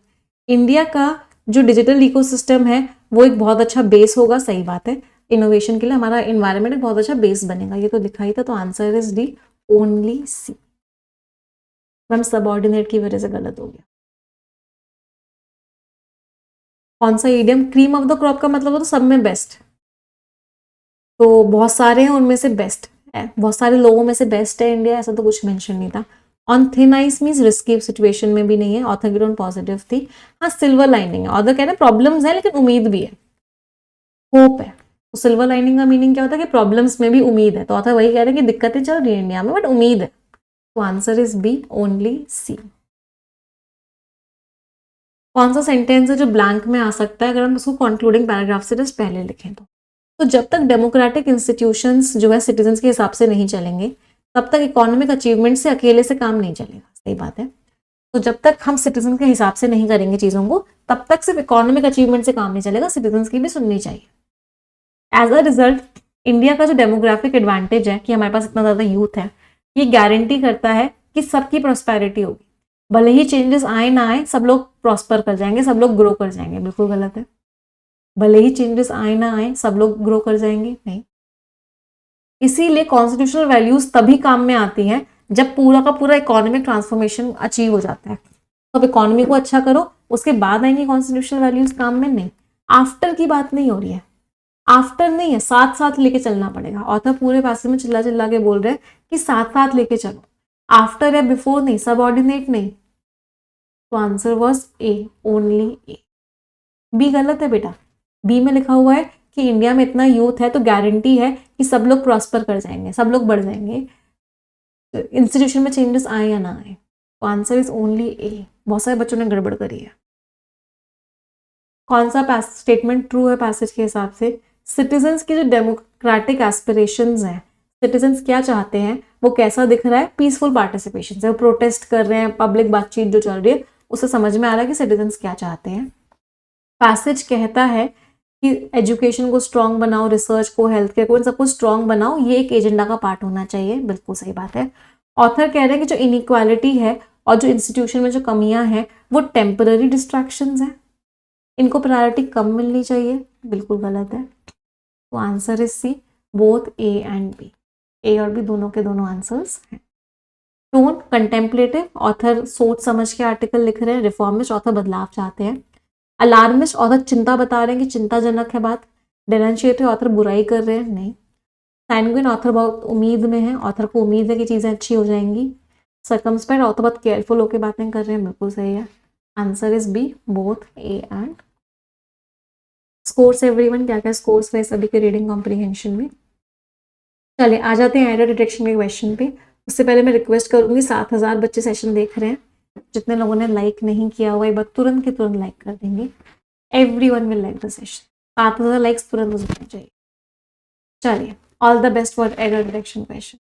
इंडिया का जो डिजिटल इकोसिस्टम है वो एक बहुत अच्छा बेस होगा, सही बात है। इनोवेशन के लिए हमारा इन्वायरमेंट एक बहुत अच्छा बेस बनेगा, ये तो लिखा ही था, तो answer is D, only C. Ma'am subordinate की वजह से गलत हो गया। कौन सा idiom? Cream of the crop का मतलब हो तो सब में बेस्ट, तो बहुत सारे हैं उनमें से बेस्ट है, बहुत सारे लोगों में से बेस्ट है इंडिया, ऐसा तो कुछ मेंशन नहीं था। On thin ice means risky situation में भी नहीं है, ऑथर की टोन पॉजिटिव थी। हाँ सिल्वर लाइनिंग है, ऑथर कह रहे हैं प्रॉब्लम्स है लेकिन उम्मीद भी है, होप है। तो सिल्वर लाइनिंग का मीनिंग क्या होता है कि प्रॉब्लम्स में भी उम्मीद है, तो ऑथर वही कह रहे हैं कि दिक्कतें चल रही है इंडिया में बट उम्मीद है। तो आंसर इज बी, ओनली सी। कौन सा सेंटेंस है जो ब्लैंक में आ सकता है अगर हम उसको कंक्लूडिंग पैराग्राफ से जस्ट पहले लिखें तो जब तक डेमोक्रेटिक इंस्टीट्यूशंस जो है सिटीजन के हिसाब से नहीं चलेंगे तब तक इकोनॉमिक अचीवमेंट से अकेले से काम नहीं चलेगा, सही बात है। तो जब तक हम सिटीजन के हिसाब से नहीं करेंगे चीजों को तब तक सिर्फ इकोनॉमिक अचीवमेंट से काम नहीं चलेगा, सिटीजन की भी सुननी चाहिए। एज अ रिजल्ट इंडिया का जो डेमोग्राफिक एडवांटेज है कि हमारे पास इतना ज्यादा यूथ है, ये गारंटी करता है कि सबकी प्रोस्पेरिटी होगी। भले ही चेंजेस आए ना आए सब लोग प्रॉस्पर कर जाएंगे, सब लोग ग्रो कर जाएंगे, बिल्कुल गलत है। भले ही चेंजेस आए ना आए सब लोग ग्रो कर जाएंगे, नहीं। इसीलिए कॉन्स्टिट्यूशनल वैल्यूज तभी काम में आती हैं जब पूरा का पूरा इकोनॉमिक ट्रांसफॉर्मेशन अचीव हो जाता है। तो अब इकोनॉमी को अच्छा करो उसके बाद आएंगे कॉन्स्टिट्यूशनल वैल्यूज काम में, नहीं। आफ्टर की बात नहीं हो रही है, आफ्टर नहीं है, साथ साथ लेके चलना पड़ेगा। ऑथर पूरे पैसे में चिल्ला चिल्ला के बोल रहे हैं कि साथ साथ लेके चलो, आफ्टर या बिफोर नहीं, सबऑर्डिनेट नहीं। तो answer was A, only A. B गलत है बेटा, बी में लिखा हुआ है कि इंडिया में इतना यूथ है तो गारंटी है कि सब लोग प्रॉस्पर कर जाएंगे, सब लोग बढ़ जाएंगे, इंस्टीट्यूशन में चेंजेस आए या ना आए। तो आंसर इज ओनली ए। बहुत सारे बच्चों ने गड़बड़ करी है। कौन सा स्टेटमेंट ट्रू है पैसेज के हिसाब से? सिटीजन्स की जो डेमोक्रेटिक एस्पिरेशंस हैं, सिटीजन्स क्या चाहते हैं वो कैसा दिख रहा है? पीसफुल पार्टिसिपेशन से, वो प्रोटेस्ट कर रहे हैं, पब्लिक बातचीत जो चल रही है उससे समझ में आ रहा है कि सिटीजन्स क्या चाहते हैं। पैसेज कहता है कि एजुकेशन को स्ट्रांग बनाओ, रिसर्च को, हेल्थ केयर को, इन सबको स्ट्रांग बनाओ, ये एक एजेंडा का पार्ट होना चाहिए, बिल्कुल सही बात है। ऑथर कह रहे हैं कि जो इनइक्वालिटी है और जो इंस्टीट्यूशन में जो कमियां हैं वो टेम्पररी डिस्ट्रैक्शंस हैं, इनको प्रायोरिटी कम मिलनी चाहिए, बिल्कुल गलत है। तो answer is C, both A and B. A और बी दोनों के दोनों आंसर्स हैं। टोन कंटेम्पलेटिव, ऑथर सोच समझ के आर्टिकल लिख रहे हैं। रिफॉर्मिस्ट, ऑथर बदलाव चाहते हैं। अलार्मिस्ट, ऑथर चिंता बता रहे हैं कि चिंताजनक है बात। डेनंशिएटिव, ऑथर बुराई कर रहे हैं, नहीं। सैंग्विन, ऑथर बहुत उम्मीद में है, ऑथर को उम्मीद है कि चीजें अच्छी हो जाएंगी। सर्कमस्पेक्ट, ऑथर बहुत केयरफुल होकर बातें कर रहे हैं, बिल्कुल सही है। Answer is B, both A and. Scores everyone, क्या क्या स्कोर्स है सभी के रीडिंग कॉम्प्रीहेंशन में? चलिए आ जाते हैं एरर डिटेक्शन के क्वेश्चन पे। उससे पहले मैं रिक्वेस्ट करूंगी, 7,000 बच्चे सेशन देख रहे हैं, जितने लोगों ने लाइक नहीं किया हुआ एक बार तुरंत के तुरंत लाइक कर देंगे। Everyone will like the session, 7,000 likes तुरंत होने चाहिए। चलिए, all the best for error detection question.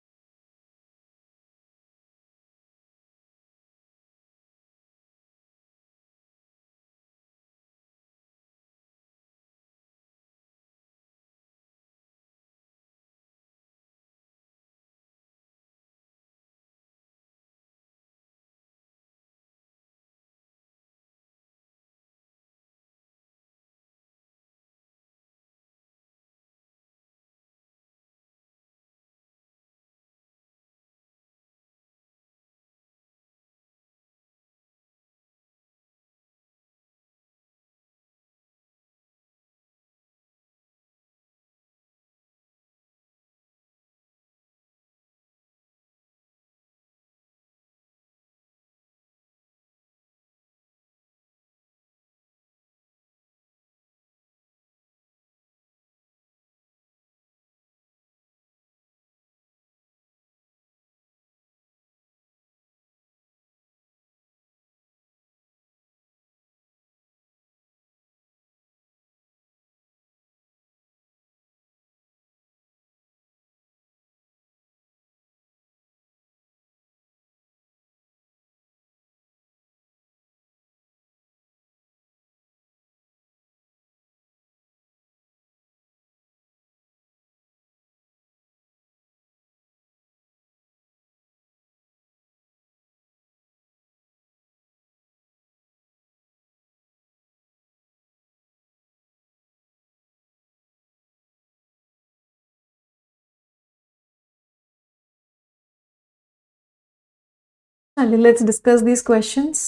चलिए let's discuss these questions.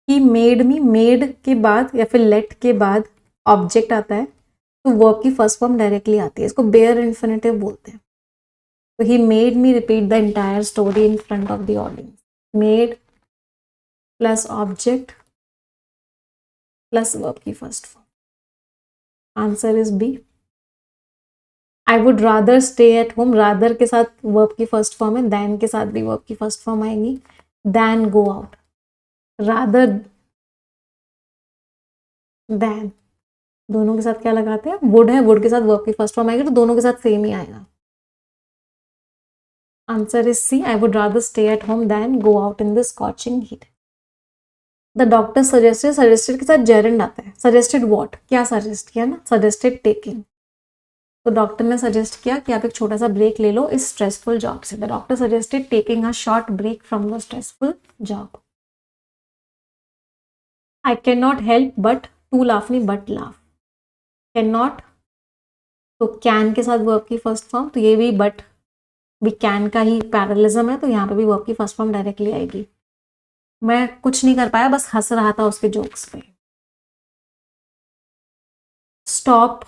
He made me, made के बाद या फिर लेट के बाद ऑब्जेक्ट आता है तो वर्ब की फर्स्ट फॉर्म डायरेक्टली आती है. इसको बेयर इन्फिनेटिव बोलते हैं. तो he made me repeat the entire story in front of the audience. Made plus object plus verb की first form. Answer is B. I would rather stay at home. Rather के साथ verb की first form है, then के साथ भी verb की first form आएगी. Than go out. Rather than दोनों के साथ क्या लगाते हैं? वुड है, वुड के साथ वर्ब की फर्स्ट फॉर्म आएगी तो दोनों के साथ सेम ही आएगा. Answer is C. I would rather stay at home than go out in the scorching heat. The doctor suggested, suggested के साथ जेरेंड आता है. सजेस्टेड व्हाट, क्या सजेस्ट किया ना? Suggested taking. तो डॉक्टर ने सजेस्ट किया कि आप एक छोटा सा ब्रेक ले लो इस स्ट्रेसफुल जॉब से. The doctor suggested taking a short break from the stressful job. I can not help but to laugh नहीं बट लाफ. कैन नॉट तो कैन के साथ वर्ब की फर्स्ट फॉर्म, तो ये भी बट भी कैन का ही पैरलिज्म है तो यहाँ पे भी वर्ब की फर्स्ट फॉर्म डायरेक्टली आएगी. मैं कुछ नहीं कर पाया, बस हंस रहा था उसके जोक्स पे. स्टॉप,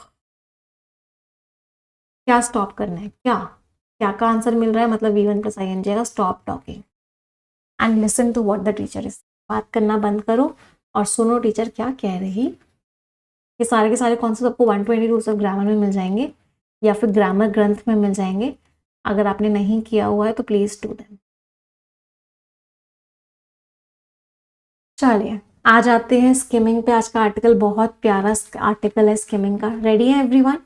क्या स्टॉप करना है? क्या क्या का आंसर मिल रहा है, मतलब V1 प्लस ING का. Stop talking and listen to what the teacher is. बात करना बंद करो और सुनो टीचर क्या कह रही. ये सारे के सारे कॉन्सेप्ट आपको 120 रूल्स ऑफ ग्रामर में मिल जाएंगे या फिर ग्रामर ग्रंथ में मिल जाएंगे. अगर आपने नहीं किया हुआ है तो प्लीज डू देम. चलिए आ जाते हैं स्किमिंग पे. आज का आर्टिकल बहुत प्यारा आर्टिकल है स्किमिंग का. रेडी है एवरीवन?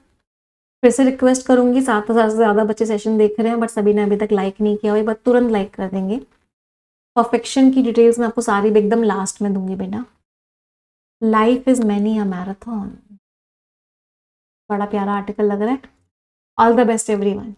फिर से रिक्वेस्ट करूंगी, 7,000 से ज़्यादा बच्चे सेशन देख रहे हैं बट सभी ने अभी तक लाइक नहीं किया हुआ है, बट तुरंत लाइक कर देंगे. परफेक्शन की डिटेल्स मैं आपको सारी एकदम लास्ट में दूंगी बेटा. Life is many a marathon. बड़ा प्यारा आर्टिकल लग रहा है. All the best everyone.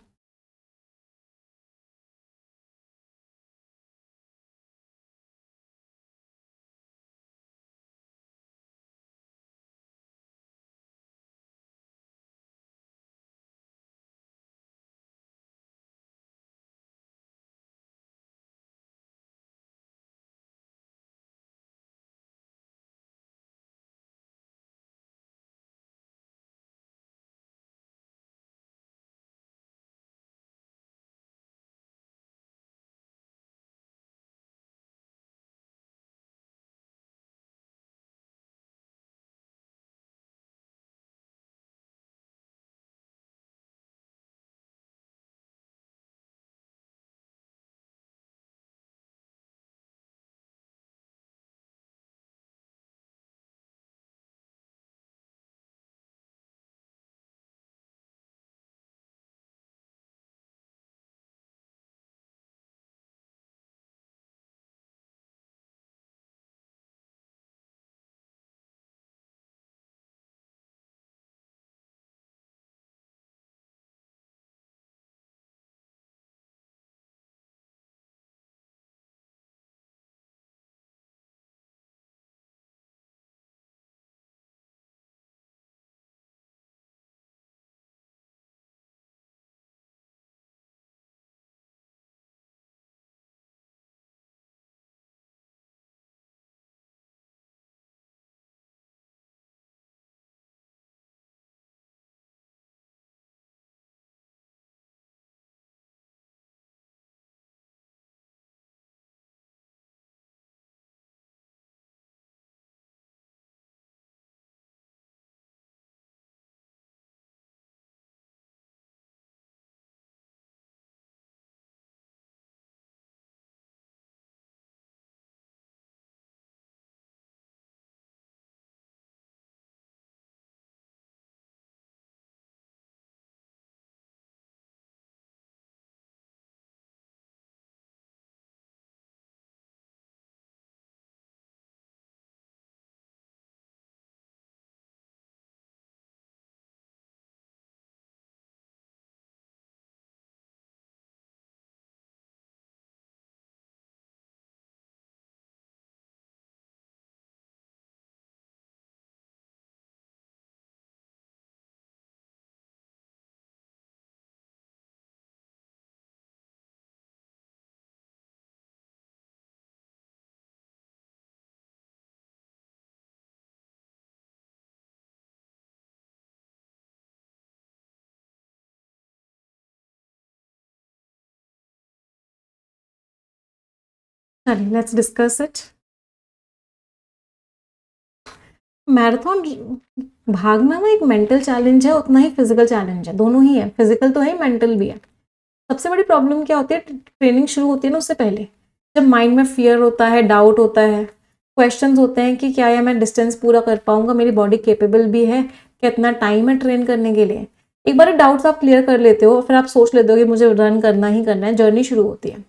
चलिए लेट्स डिस्कस इट। मैराथन भागना ना एक मेंटल चैलेंज है, उतना ही फिजिकल चैलेंज है, दोनों ही है, फिजिकल तो है मेंटल भी है। सबसे बड़ी प्रॉब्लम क्या होती है, ट्रेनिंग शुरू होती है ना उससे पहले, जब माइंड में फियर होता है, डाउट होता है, क्वेश्चंस होते हैं कि क्या मैं डिस्टेंस पूरा कर पाऊंगा, मेरी बॉडी केपेबल भी है, कितना टाइम है ट्रेन करने के लिए। एक बार डाउट्स आप क्लियर कर लेते हो, फिर आप सोच लेते हो कि मुझे रन करना ही करना है, जर्नी शुरू होती है।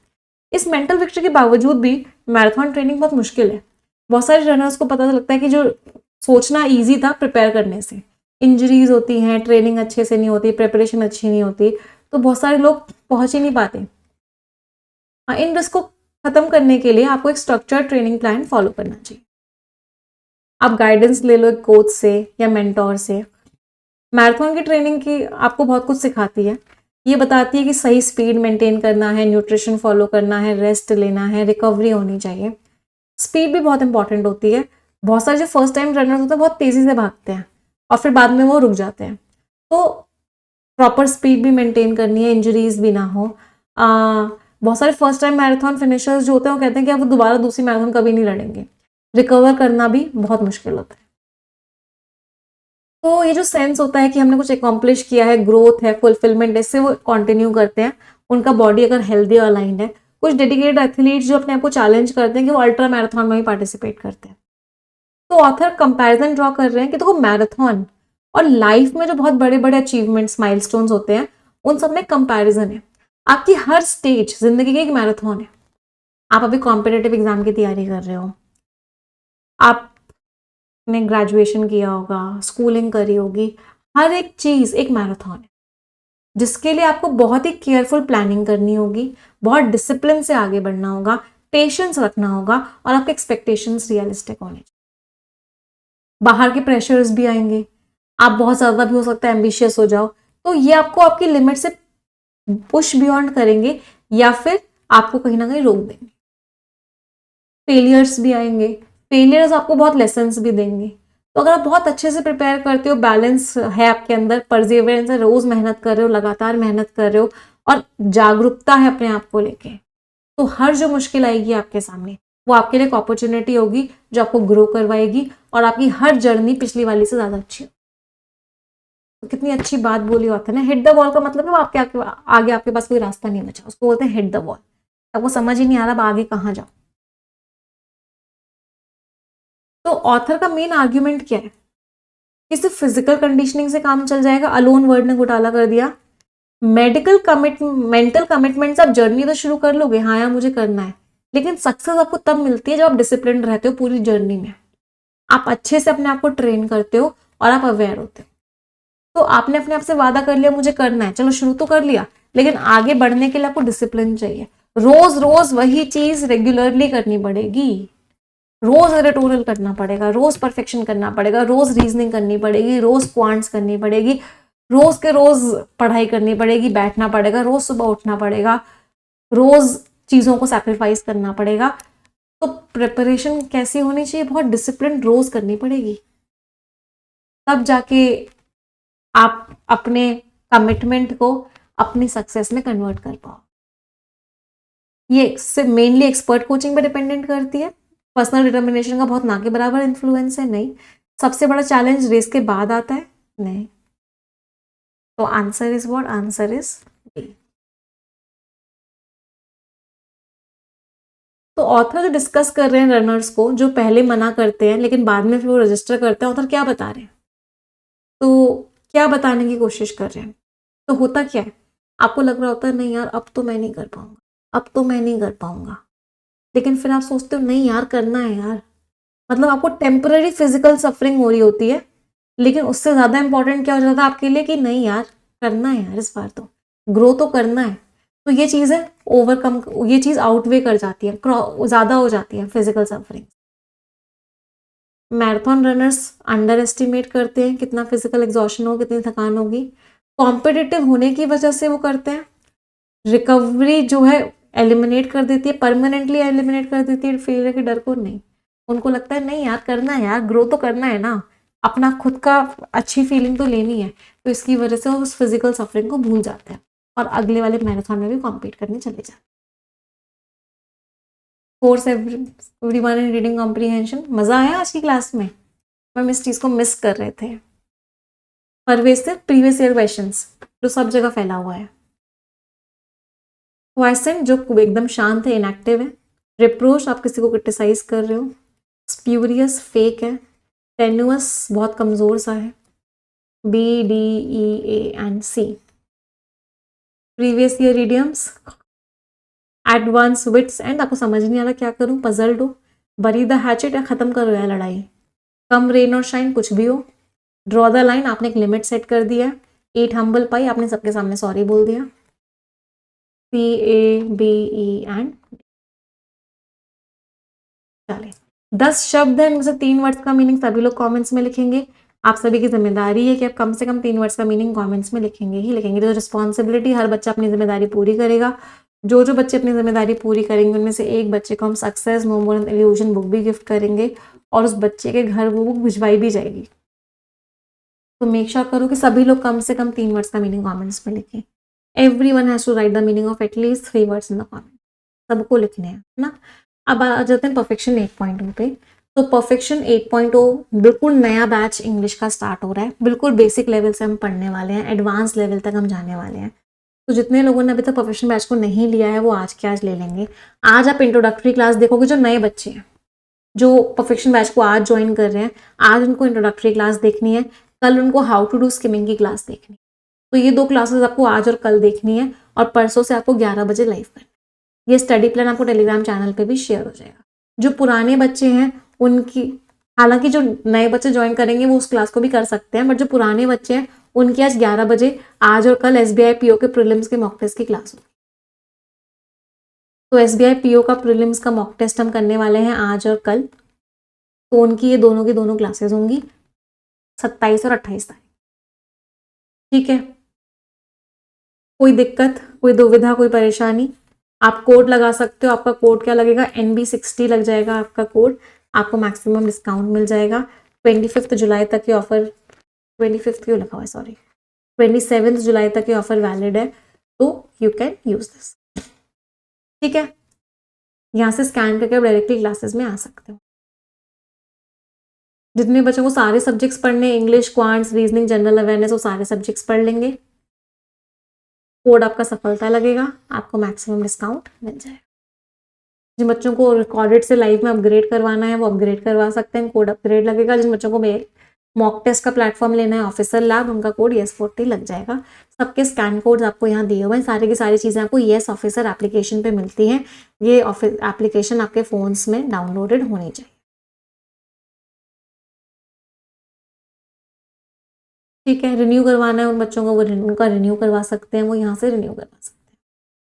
इस मेंटल विक्ट्री के बावजूद भी मैराथन ट्रेनिंग बहुत मुश्किल है। बहुत सारे रनर्स को पता लगता है कि जो सोचना ईजी था प्रिपेयर करने से, इंजरीज होती हैं, ट्रेनिंग अच्छे से नहीं होती, प्रिपरेशन अच्छी नहीं होती, तो बहुत सारे लोग पहुंच ही नहीं पाते। इन रिस्क को खत्म करने के लिए आपको एक स्ट्रक्चर्ड ट्रेनिंग प्लान फॉलो करना चाहिए। आप गाइडेंस ले लो एक कोच से या मेंटोर से। मैराथन की ट्रेनिंग की आपको बहुत कुछ सिखाती है, ये बताती है कि सही स्पीड मेंटेन करना है, न्यूट्रिशन फॉलो करना है, रेस्ट लेना है, रिकवरी होनी चाहिए। स्पीड भी बहुत इंपॉर्टेंट होती है। बहुत सारे जो फर्स्ट टाइम रनर्स होते हैं बहुत तेजी से भागते हैं और फिर बाद में वो रुक जाते हैं, तो प्रॉपर स्पीड भी मेंटेन करनी है, इंजरीज भी ना हो। बहुत सारे फर्स्ट टाइम मैराथन फिनिशर्स जो होते हैं वो कहते हैं कि अब वो दोबारा दूसरी मैराथन कभी नहीं लड़ेंगे। रिकवर करना भी बहुत मुश्किल होता है। तो ये जो सेंस होता है कि हमने कुछ अकॉम्प्लिश किया है, ग्रोथ है, फुलफिलमेंट, इससे वो कंटिन्यू करते हैं। उनका बॉडी अगर हेल्दी और अलाइंड है। कुछ डेडिकेटेड एथलीट्स जो अपने आप को चैलेंज करते हैं कि वो अल्ट्रा मैराथन में भी पार्टिसिपेट करते हैं। तो ऑथर कंपैरिजन ड्रॉ कर रहे हैं कि देखो मैराथन और लाइफ में जो बहुत बड़े बड़े अचीवमेंट्स, माइलस्टोन्स होते हैं, उन सब में कंपैरिजन है। आपकी हर स्टेज जिंदगी की एक मैराथन है। आप अभी कॉम्पिटिटिव एग्जाम की तैयारी कर रहे हो, आपने ग्रेजुएशन किया होगा, स्कूलिंग करी होगी, हर एक चीज एक मैराथन है जिसके लिए आपको बहुत ही केयरफुल प्लानिंग करनी होगी, बहुत डिसिप्लिन से आगे बढ़ना होगा, पेशेंस रखना होगा और आपके एक्सपेक्टेशंस रियलिस्टिक होने चाहिए। बाहर के प्रेशर्स भी आएंगे, आप बहुत ज्यादा भी हो सकता है एम्बिशियस हो जाओ, तो ये आपको आपकी लिमिट से पुश बियॉन्ड करेंगे या फिर आपको कहीं ना कहीं रोक देंगे। फेलियर्स भी आएंगे, फेलियर्स आपको बहुत लेसन्स भी देंगे। तो अगर आप बहुत अच्छे से प्रिपेयर करते हो, बैलेंस है आपके अंदर, परसिवरेंस है, रोज मेहनत कर रहे हो, लगातार मेहनत कर रहे हो और जागरूकता है अपने आप को लेके, तो हर जो मुश्किल आएगी आपके सामने वो आपके लिए एक अपॉर्चुनिटी होगी जो आपको ग्रो करवाएगी और आपकी हर जर्नी पिछली वाली से ज्यादा अच्छी हो। तो कितनी अच्छी बात बोली होता है ना, हिट द वॉल का मतलब है वो आपके आगे आपके पास कोई रास्ता नहीं बचा, उसको बोलते हैं हिट द वॉल। आपको समझ ही नहीं आ रहा आगे कहाँ जाओ। तो ऑथर का मेन आर्ग्यूमेंट क्या है कि सिर्फ फिजिकल कंडीशनिंग से काम चल जाएगा, अलोन वर्ड ने घोटाला कर दिया। मेंटल कमिटमेंट्स आप जर्नी तो शुरू कर लोगे, हाँ यार मुझे करना है, लेकिन सक्सेस आपको तब मिलती है जब आप डिसिप्लिन रहते हो पूरी जर्नी में, आप अच्छे से अपने आप को ट्रेन करते हो और आप अवेयर होते हो। तो आपने अपने आप से वादा कर लिया मुझे करना है, चलो शुरू तो कर लिया, लेकिन आगे बढ़ने के लिए आपको डिसिप्लिन चाहिए। रोज रोज वही चीज रेगुलरली करनी पड़ेगी, रोज एडिटोरियल करना पड़ेगा, रोज परफेक्शन करना पड़ेगा, रोज रीजनिंग करनी पड़ेगी, रोज क्वांट्स करनी पड़ेगी, रोज के रोज पढ़ाई करनी पड़ेगी, बैठना पड़ेगा, रोज सुबह उठना पड़ेगा, रोज चीजों को सैक्रिफाइस करना पड़ेगा। तो प्रिपरेशन कैसी होनी चाहिए, बहुत डिसिप्लिन रोज करनी पड़ेगी, तब जाके आप अपने कमिटमेंट को अपनी सक्सेस में कन्वर्ट कर पाओ। ये मेनली एक्सपर्ट कोचिंग पे डिपेंडेंट करती है, पर्सनल डिटर्मिनेशन का बहुत ना के बराबर इन्फ्लुएंस है नहीं। सबसे बड़ा चैलेंज रेस के बाद आता है नहीं। तो answer is what, answer is D. तो ऑथर जो डिस्कस कर रहे हैं रनर्स को, जो पहले मना करते हैं लेकिन बाद में फिर वो रजिस्टर करते हैं, ऑथर क्या बता रहे हैं, तो क्या बताने की कोशिश कर रहे हैं, तो होता क्या है, आपको लग रहा होता है नहीं यार अब तो मैं नहीं कर पाऊंगा, अब तो मैं नहीं कर पाऊंगा, लेकिन फिर आप सोचते हो नहीं यार करना है यार। मतलब आपको टेम्पररी फिजिकल सफरिंग हो रही होती है, लेकिन उससे ज्यादा इंपॉर्टेंट क्या हो जाता है आपके लिए कि नहीं यार करना है यार, इस बार तो ग्रो तो करना है। तो ये चीज है ओवरकम, ये चीज आउटवे कर जाती है, ज्यादा हो जाती है physical suffering. Marathon runners under estimate करते हैं कितना फिजिकल एग्जॉशन होगा, कितनी थकान होगी, कॉम्पिटिटिव होने की वजह से वो करते हैं। रिकवरी जो है एलिमिनेट कर देती है, परमानेंटली एलिमिनेट कर देती है फेलियर के डर को, नहीं, उनको लगता है नहीं यार करना है यार, ग्रो तो करना है ना, अपना खुद का अच्छी फीलिंग तो लेनी है। तो इसकी वजह से वो उस फिजिकल सफरिंग को भूल जाते हैं और अगले वाले मैराथन में भी कॉम्पीट करने चले जाते हैं। Course everyone in reading comprehension. मज़ा आया आज की क्लास में? मैम इस चीज़ को मिस कर रहे थे। परवेसिव प्रीवियस ईयर क्वेश्चंस जो सब जगह फैला हुआ है। क्वेश्चन जो एकदम शांत है, इनएक्टिव है। रिप्रोच आप किसी को क्रिटिसाइज कर रहे हो। स्प्यूरियस फेक है। टेन्युअस बहुत कमज़ोर सा है। B D E A and C. Previous year idioms advance wits and आपको समझ नहीं आ रहा क्या करूं, पजल्ड हो। बरी द हैचेट या खत्म करो यार लड़ाई। कम रेन और शाइन कुछ भी हो। ड्रॉ द लाइन आपने एक लिमिट सेट कर दिया। ईट हम्बल पाई आपने सबके सामने सॉरी बोल दिया। सी ए बी ई एंड चले 10 शब्द है, इनमें से 3 वर्ड्स का मीनिंग सभी लोग कमेंट्स में लिखेंगे। आप सभी की जिम्मेदारी है कि आप कम से कम 3 वर्ड्स का मीनिंग कमेंट्स में लिखेंगे ही लिखेंगे। तो रिस्पॉन्सिबिलिटी, हर बच्चा अपनी जिम्मेदारी पूरी करेगा। जो जो बच्चे अपनी जिम्मेदारी पूरी करेंगे उनमें से एक बच्चे को हम success no more an illusion book भी गिफ्ट करेंगे और उस बच्चे के घर वो बुक भिजवाई भी जाएगी। तो मेक श्योर करो कि सभी लोग कम से कम 3 वर्ड्स का मीनिंग कमेंट्स में लिखें। Everyone has to write the meaning of at least 3 words in the comment. सबको लिखने हैं ना। अब आ जाते हैं परफेक्शन 8.0 पे। तो परफेक्शन 8.0 बिल्कुल नया बैच इंग्लिश का स्टार्ट हो रहा है। बिल्कुल बेसिक लेवल से हम पढ़ने वाले हैं, एडवांस लेवल तक हम जाने वाले हैं। तो जितने लोगों ने अभी तक परफेक्शन बैच को नहीं लिया है वो आज के आज ले लेंगे। आज आप इंट्रोडक्टरी क्लास देखोगे, जो नए बच्चे हैं जो परफेक्शन बैच को आज ज्वाइन कर रहे हैं, आज उनको इंट्रोडक्टरी क्लास देखनी है, कल उनको हाउ टू डू स्किमिंग की क्लास देखनी है। तो ये 2 क्लासेस आपको आज और कल देखनी है और परसों से आपको 11 बजे लाइव करना है। ये स्टडी प्लान आपको टेलीग्राम चैनल पे भी शेयर हो जाएगा। जो पुराने बच्चे हैं उनकी, हालांकि जो नए बच्चे ज्वाइन करेंगे वो उस क्लास को भी कर सकते हैं, बट जो पुराने बच्चे हैं उनकी आज 11 बजे आज और कल SBI PO के प्रीलिम्स के मॉक टेस्ट की क्लास होगी। तो SBI PO का प्रीलिम्स का मॉक टेस्ट हम करने वाले हैं आज और कल। तो उनकी ये दोनों की दोनों क्लासेस होंगी 27 और 28 तारीख। ठीक है, कोई दिक्कत, कोई दुविधा, कोई परेशानी? आप कोड लगा सकते हो। आपका कोड क्या लगेगा? NB60 लग जाएगा आपका कोड। आपको मैक्सिमम डिस्काउंट मिल जाएगा। 25 जुलाई तक ये ऑफर, 25 क्यों लिखा हुआ है, सॉरी, 27 जुलाई तक ये ऑफर वैलिड है। तो यू कैन यूज दिस। ठीक है, यहाँ से स्कैन करके आप डायरेक्टली क्लासेस में आ सकते हो। जितने बच्चों को सारे सब्जेक्ट्स पढ़ने, English, quants, reasoning, general awareness, वो सारे सब्जेक्ट्स पढ़ लेंगे। कोड आपका सफलता लगेगा, आपको मैक्सिमम डिस्काउंट मिल जाएगा। जिन बच्चों को रिकॉर्डेड से लाइव में अपग्रेड करवाना है वो अपग्रेड करवा सकते हैं, कोड अपग्रेड लगेगा। जिन बच्चों को मॉक टेस्ट का प्लेटफॉर्म लेना है ऑफिसर लैब, उनका कोड YES40 लग जाएगा। सबके स्कैन कोड्स आपको यहाँ दिए हुए हैं। सारी की सारी चीज़ें आपको YES ऑफिसर एप्लीकेशन पे मिलती हैं। ये एप्लीकेशन आपके फ़ोन्स में डाउनलोडेड होनी चाहिए। ठीक है, रिन्यू करवाना है उन बच्चों को, वो उनका रिन्यू करवा सकते हैं, वो यहाँ से रिन्यू करवा सकते हैं।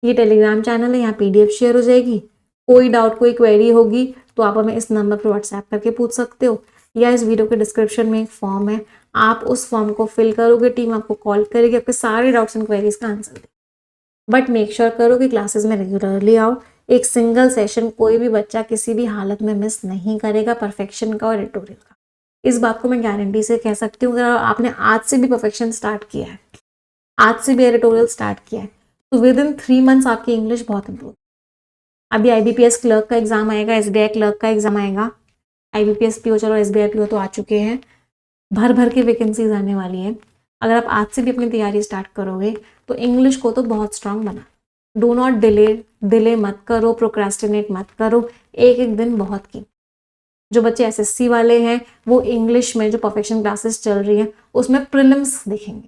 ये टेलीग्राम चैनल है, यहाँ PDF शेयर हो जाएगी। कोई डाउट, कोई क्वेरी होगी तो आप हमें इस नंबर पर व्हाट्सएप करके पूछ सकते हो, या इस वीडियो के डिस्क्रिप्शन में एक फॉर्म है, आप उस फॉर्म को फिल करोगे, टीम आपको कॉल करेगी, आपके सारे डाउट्स एंड क्वेरीज का आंसर देगी। बट मेक श्योर करो कि क्लासेस में रेगुलरली आओ। एक सिंगल सेशन कोई भी बच्चा किसी भी हालत में मिस नहीं करेगा, परफेक्शन का और एडिटोरियल का। इस बात को मैं गारंटी से कह सकती हूँ। अगर आपने आज से भी परफेक्शन स्टार्ट किया है, आज से भी एडिटोरियल स्टार्ट किया है, तो विद इन 3 मंथ्स आपकी इंग्लिश बहुत इंप्रूव। अभी IBPS क्लर्क का एग्जाम आएगा, SBI क्लर्क का एग्जाम आएगा। IBPS PO, चलो SBI PO तो आ चुके हैं, भर भर के वैकेंसीज आने वाली है। अगर आप आज से भी अपनी तैयारी स्टार्ट करोगे तो इंग्लिश को तो बहुत स्ट्रांग बना। डो नॉट डिले मत करो, प्रोक्रेस्टिनेट मत करो। एक एक दिन बहुत की। जो बच्चे SSC वाले हैं वो इंग्लिश में जो परफेक्शन क्लासेस चल रही हैं उसमें प्रीलिम्स देखेंगे,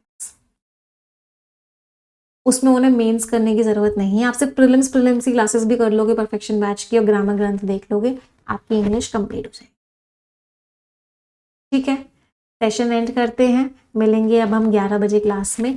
उसमें उन्हें मेंस करने की जरूरत नहीं है। आप सिर्फ प्रीलिम्स की क्लासेस भी कर लोगे परफेक्शन बैच की और ग्रामर ग्रंथ देख लोगे, आपकी इंग्लिश कंप्लीट हो जाएगी। ठीक है, सेशन एंड करते हैं। मिलेंगे अब हम 11 बजे क्लास में।